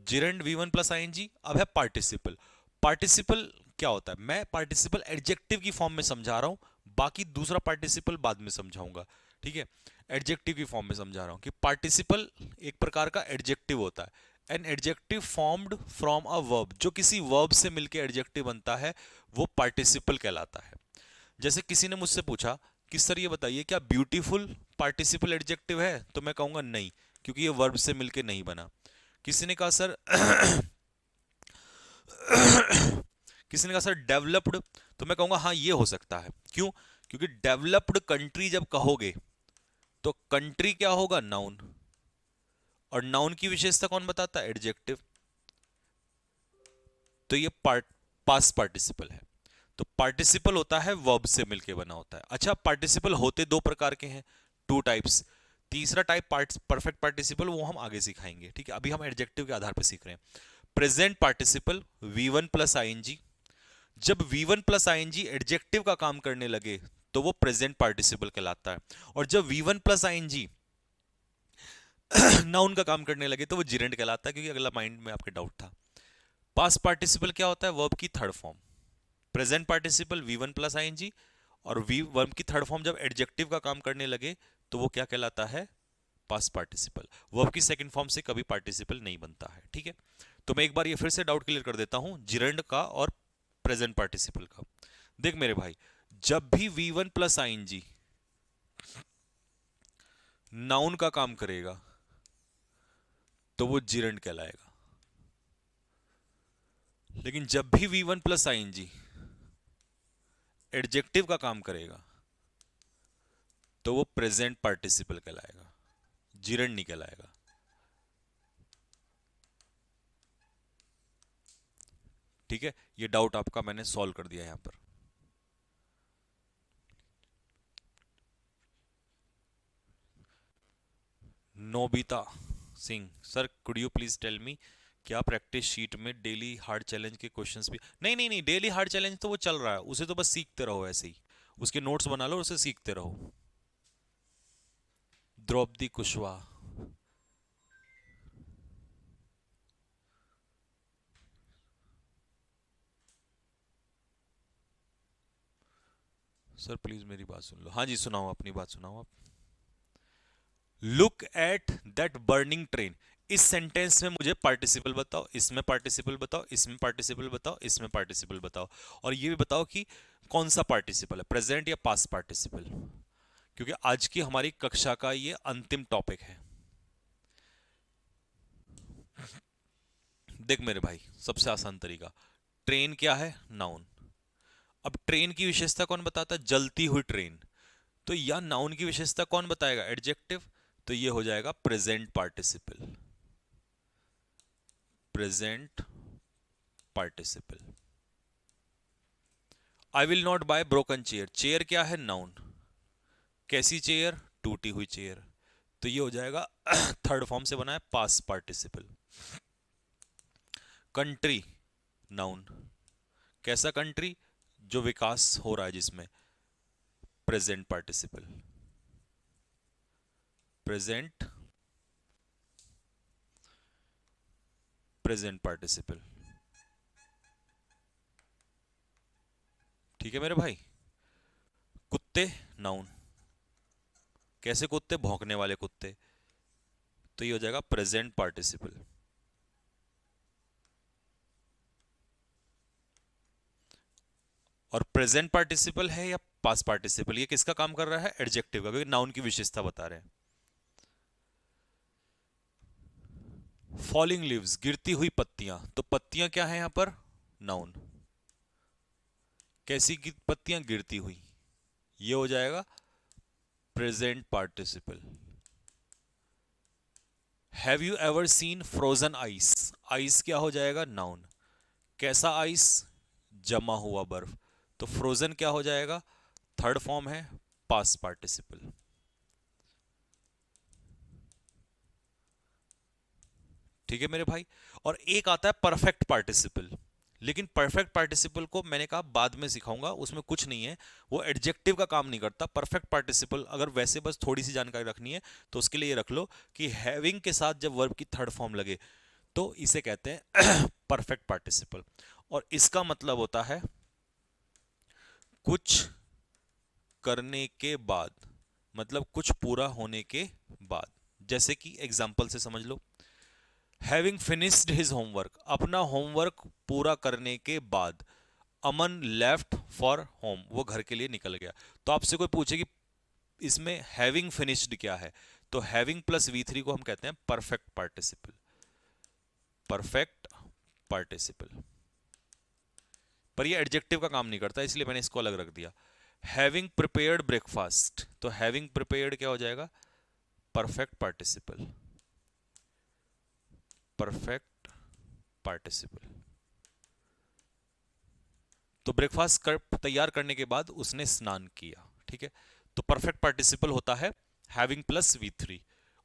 gerund V1 plus ING. अब है पार्टिसिपल। पार्टिसिपल क्या होता है? मैं पार्टिसिपल एडजेक्टिव की फॉर्म में समझा रहा हूं, बाकी दूसरा पार्टिसिपल बाद में समझाऊंगा। ठीक है, एडजेक्टिव की फॉर्म में समझा रहा हूं कि पार्टिसिपल एक प्रकार का एडजेक्टिव होता है। An adjective formed from a verb, जो किसी वर्ब से मिलकर एडजेक्टिव बनता है, वो पार्टिसिपल कहलाता है। जैसे किसी ने मुझसे पूछा कि सर ये बताइए क्या ब्यूटीफुल पार्टिसिपल एडजेक्टिव है, तो मैं कहूंगा नहीं, क्योंकि ये वर्ब से मिलके नहीं बना। किसी ने कहा सर किसी ने कहा सर डेवलप्ड, तो मैं कहूंगा हाँ ये हो सकता है। क्यों? क्योंकि डेवलप्ड कंट्री जब कहोगे तो कंट्री क्या होगा? नाउन, और नाउन की विशेषता कौन बताता है? एडजेक्टिव। तो ये पास्ट पार्टिसिपल है। तो पार्टिसिपल होता है वर्ब से मिलके बना होता है। अच्छा, पार्टिसिपल होते दो प्रकार के हैं, टू टाइप्स। तीसरा टाइप परफेक्ट पार्टिसिपल, वो हम आगे सिखाएंगे। ठीक है, अभी हम एडजेक्टिव के आधार पर सीख रहे हैं। Present participle V1 plus ING. जब V1 प्लस आईएनजी एडजेक्टिव का काम करने लगे तो वो प्रेजेंट पार्टिसिपल कहलाता है, और जब V1 प्लस आईएनजी नाउन का काम करने लगे तो वो जिरेंट कहलाता है, क्योंकि अगला माइंड में आपके डाउट था। पास्ट पार्टिसिपल क्या होता है? वर्ब की third form. Present participle V1 plus ING, और वर्ब की थर्ड फॉर्म जब एडजेक्टिव का काम करने लगे तो वो क्या कहलाता है? Past participle. वर्ब की सेकंड फॉर्म से कभी पार्टिसिपल नहीं बनता है। ठीक है, तो मैं एक बार ये फिर से डाउट क्लियर कर देता हूं, जिरेंड का और प्रेजेंट पार्टिसिपल का। देख मेरे भाई, जब भी V1 प्लस आईएनजी नाउन का काम करेगा तो वो जिरेंड कहलाएगा। लेकिन जब भी V1 प्लस आईएनजी एडजेक्टिव का काम करेगा तो वो प्रेजेंट पार्टिसिपल कहलाएगा, जिरेंड नहीं कहलाएगा। ठीक है, ये डाउट आपका मैंने सॉल्व कर दिया यहां पर। Nobita Singh, sir could you please tell me, क्या प्रैक्टिस शीट में डेली हार्ड चैलेंज के क्वेश्चंस भी? नहीं नहीं नहीं, डेली हार्ड चैलेंज तो वो चल रहा है, उसे तो बस सीखते रहो ऐसे ही, उसके नोट्स बना लो और उसे सीखते रहो। द्रौपदी कुशवाहा, सर प्लीज मेरी बात सुन लो। हाँ जी, सुनाओ, अपनी बात सुनाओ आप। Look at that burning train, इस सेंटेंस में मुझे पार्टिसिपल बताओ, इसमें पार्टिसिपल बताओ, इसमें पार्टिसिपल बताओ, इसमें पार्टिसिपल बताओ, और ये भी बताओ कि कौन सा पार्टिसिपल है, प्रेजेंट या पास्ट पार्टिसिपल, क्योंकि आज की हमारी कक्षा का ये अंतिम टॉपिक है। देख मेरे भाई, सबसे आसान तरीका, ट्रेन क्या है? नाउन। अब ट्रेन की विशेषता कौन बताता है? जलती हुई ट्रेन। तो या नाउन की विशेषता कौन बताएगा? एडजेक्टिव। तो ये हो जाएगा present participle. Present participle. I will not buy broken chair, chair क्या है? नाउन। कैसी चेयर? टूटी हुई चेयर। तो ये हो जाएगा थर्ड फॉर्म से बना है पास्ट पार्टिसिपल। Country, noun. कैसा कंट्री? जो विकास हो रहा है जिसमें, present participle. Present present participle. ठीक है मेरे भाई। कुत्ते, नाउन। कैसे कुत्ते? भौंकने वाले कुत्ते। तो ये हो जाएगा प्रेजेंट पार्टिसिपल। और प्रेजेंट पार्टिसिपल है या पास्ट पार्टिसिपल, ये किसका काम कर रहा है? एडजेक्टिव का, क्योंकि नाउन की विशेषता बता रहे हैं। फॉलिंग लीव्स, गिरती हुई पत्तियां। तो पत्तियां क्या है यहां पर? नाउन। कैसी पत्तियां? गिरती हुई। ये हो जाएगा present participle. Have you ever seen frozen ice? Ice क्या हो जाएगा? नाउन। कैसा आइस? जमा हुआ बर्फ। तो फ्रोजन क्या हो जाएगा? थर्ड फॉर्म है पास्ट पार्टिसिपल। ठीक है मेरे भाई। और एक आता है परफेक्ट पार्टिसिपल, लेकिन परफेक्ट पार्टिसिपल को मैंने कहा बाद में सिखाऊंगा, उसमें कुछ नहीं है, वो एडजेक्टिव का काम नहीं करता। परफेक्ट पार्टिसिपल अगर वैसे बस थोड़ी सी जानकारी रखनी है तो उसके लिए ये रख लो कि हैविंग के साथ जब वर्ब की थर्ड फॉर्म लगे तो इसे कहते हैं परफेक्ट पार्टिसिपल। और इसका मतलब होता है कुछ करने के बाद, मतलब कुछ पूरा होने के बाद। जैसे कि एग्जाम्पल से समझ लो, हैविंग फिनिश्ड हिज होमवर्क, अपना होमवर्क पूरा करने के बाद अमन लेफ्ट फॉर होम, वो घर के लिए निकल गया। तो आपसे कोई पूछे कि इसमें हैविंग फिनिश्ड क्या है, तो हैविंग प्लस V3 को हम कहते हैं परफेक्ट पार्टिसिपल। Perfect participle. पर ये एडजेक्टिव का काम नहीं करता, इसलिए मैंने इसको अलग रख दिया। हैविंग प्रिपेयर्ड ब्रेकफास्ट, तो हैविंग प्रिपेयर्ड क्या हो जाएगा? Perfect participle. Perfect participle. तो ब्रेकफास्ट तैयार करने के बाद उसने स्नान किया। ठीक है, तो परफेक्ट पार्टिसिपल होता है हैविंग प्लस V3,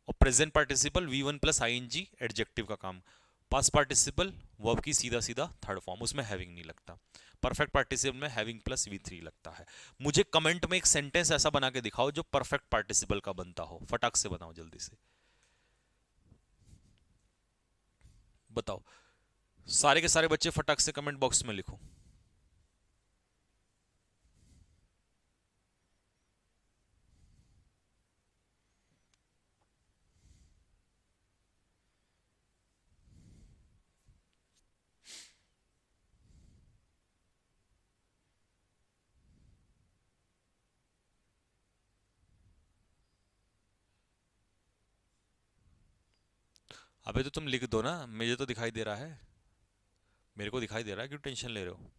और present participle V1 plus ING, adjective का काम। पास्ट पार्टिसिपल वर्ब की सीधा सीधा थर्ड फॉर्म, उसमें हैविंग नहीं लगता। परफेक्ट पार्टिसिपल में हैविंग प्लस V3 लगता है। मुझे कमेंट में एक सेंटेंस ऐसा बना के दिखाओ जो परफेक्ट पार्टिसिपल का बनता हो, फटाक से बनाओ जल्दी से, बताओ। सारे के सारे बच्चे फटाक से कमेंट बॉक्स में लिखो। अबे तो तुम लिख दो ना, मुझे तो दिखाई दे रहा है, मेरे को दिखाई दे रहा है, क्यों टेंशन ले रहे हो?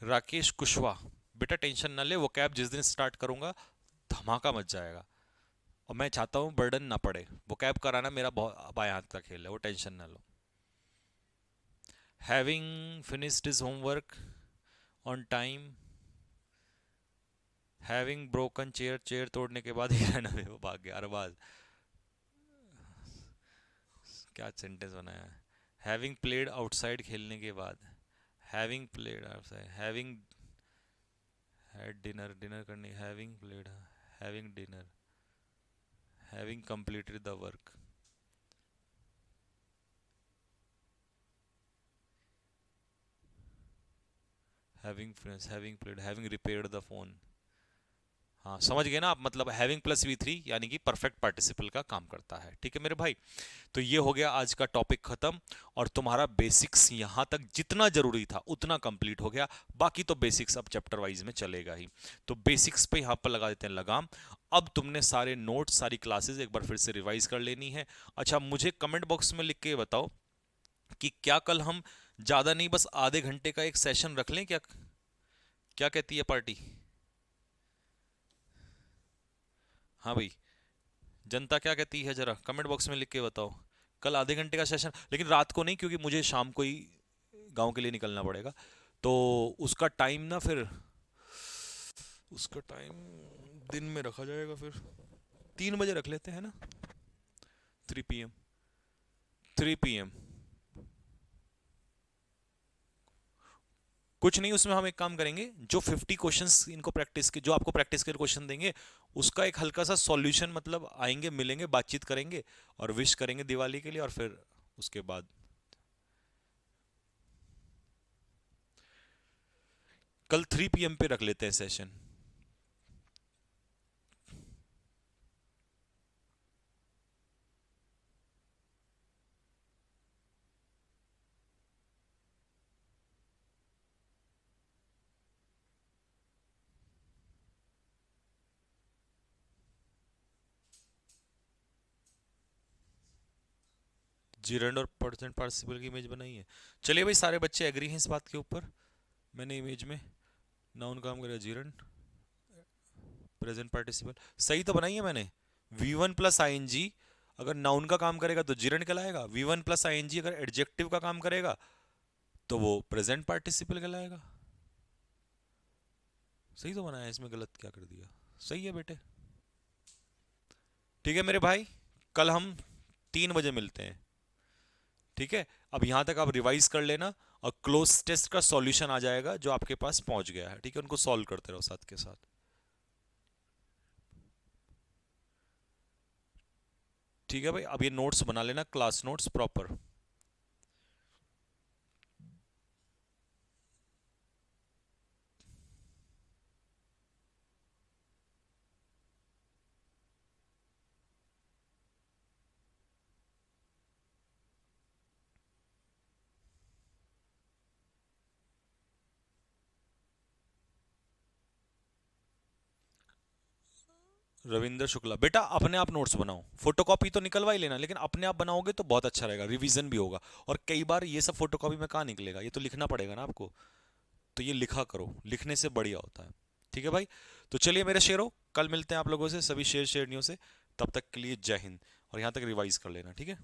राकेश कुशवाहा, बेटा टेंशन ना ले, वो कैब जिस दिन स्टार्ट करूंगा धमाका मच जाएगा। और मैं चाहता हूँ बर्डन ना पड़े, वो कैब कराना मेरा बहुत बाएं हाथ का खेल है, वो टेंशन ना लो। Having finished his homework on time, having broken chair, chair तोड़ने के बाद ही ना वो भाग गया। अरे बात क्या सेंटेंस बनाया है। हैविंग प्लेड आउटसाइड, खेलने के बाद। Having played outside, having had dinner, dinner करने, having played, having dinner, having completed the work. Having friends, having played, having repaired the phone. हाँ समझ गए ना आप, मतलब हैविंग प्लस V3 यानी कि परफेक्ट पार्टिसिपल का काम करता है। ठीक है मेरे भाई, तो ये हो गया आज का टॉपिक खत्म, और तुम्हारा बेसिक्स यहाँ तक जितना जरूरी था उतना कंप्लीट हो गया। बाकी तो बेसिक्स अब चैप्टर वाइज में चलेगा ही, तो बेसिक्स पे यहाँ पर लगा देते हैं लगाम। अब तुमने सारे नोट्स, सारी क्लासेस एक बार फिर से रिवाइज कर लेनी है। अच्छा, मुझे कमेंट बॉक्स में लिख के बताओ कि क्या कल हम ज्यादा नहीं, बस आधे घंटे का एक सेशन रख लें क्या? क्या कहती है पार्टी? हाँ भाई, जनता क्या कहती है जरा कमेंट बॉक्स में लिख के बताओ। कल आधे घंटे का सेशन, लेकिन रात को नहीं, क्योंकि मुझे शाम को ही गांव के लिए निकलना पड़ेगा। तो उसका टाइम ना फिर, उसका टाइम दिन में रखा जाएगा फिर। 3 बजे रख लेते हैं ना, 3 PM। 3 PM। कुछ नहीं, उसमें हम एक काम करेंगे, जो 50 क्वेश्चंस इनको प्रैक्टिस के, जो आपको प्रैक्टिस के क्वेश्चन देंगे, उसका एक हल्का सा सॉल्यूशन, मतलब आएंगे मिलेंगे बातचीत करेंगे और विश करेंगे दिवाली के लिए, और फिर उसके बाद कल 3 PM पे रख लेते हैं सेशन। जीरेंड और परसेंट पार्टिसिपल की इमेज बनाई है। चलिए भाई, सारे बच्चे एग्री हैं इस बात के ऊपर। मैंने इमेज में नाउन काम करेगा जीरेंड, प्रेजेंट पार्टिसिपल सही तो बनाई है मैंने। V1 + ing अगर नाउन का काम करेगा तो जीरेंड कहलाएगा, V1 + ing अगर एडजेक्टिव का काम करेगा तो वो प्रेजेंट पार्टिसिपल कहलाएगा। सही तो बनाया है, इसमें गलत क्या कर दिया? सही है बेटे। ठीक है मेरे भाई, कल हम 3 बजे मिलते हैं। ठीक है, अब यहां तक आप रिवाइज कर लेना, और क्लोज टेस्ट का सॉल्यूशन आ जाएगा जो आपके पास पहुंच गया है। ठीक है, उनको सॉल्व करते रहो साथ के साथ। ठीक है भाई, अब ये नोट्स बना लेना, class notes proper. Ravindra Shukla, बेटा अपने आप नोट्स बनाओ, फोटोकॉपी तो निकलवा ही लेना, लेकिन अपने आप बनाओगे तो बहुत अच्छा रहेगा, रिवीजन भी होगा। और कई बार ये सब फोटोकॉपी में कहाँ निकलेगा, ये तो लिखना पड़ेगा ना आपको। तो ये लिखा करो, लिखने से बढ़िया होता है। ठीक है भाई, तो चलिए मेरे शेरों, कल मिलते हैं आप लोगों से, सभी शेर शेरनियों से। तब तक के लिए जय हिंद, और यहाँ तक रिवाइज कर लेना, ठीक है।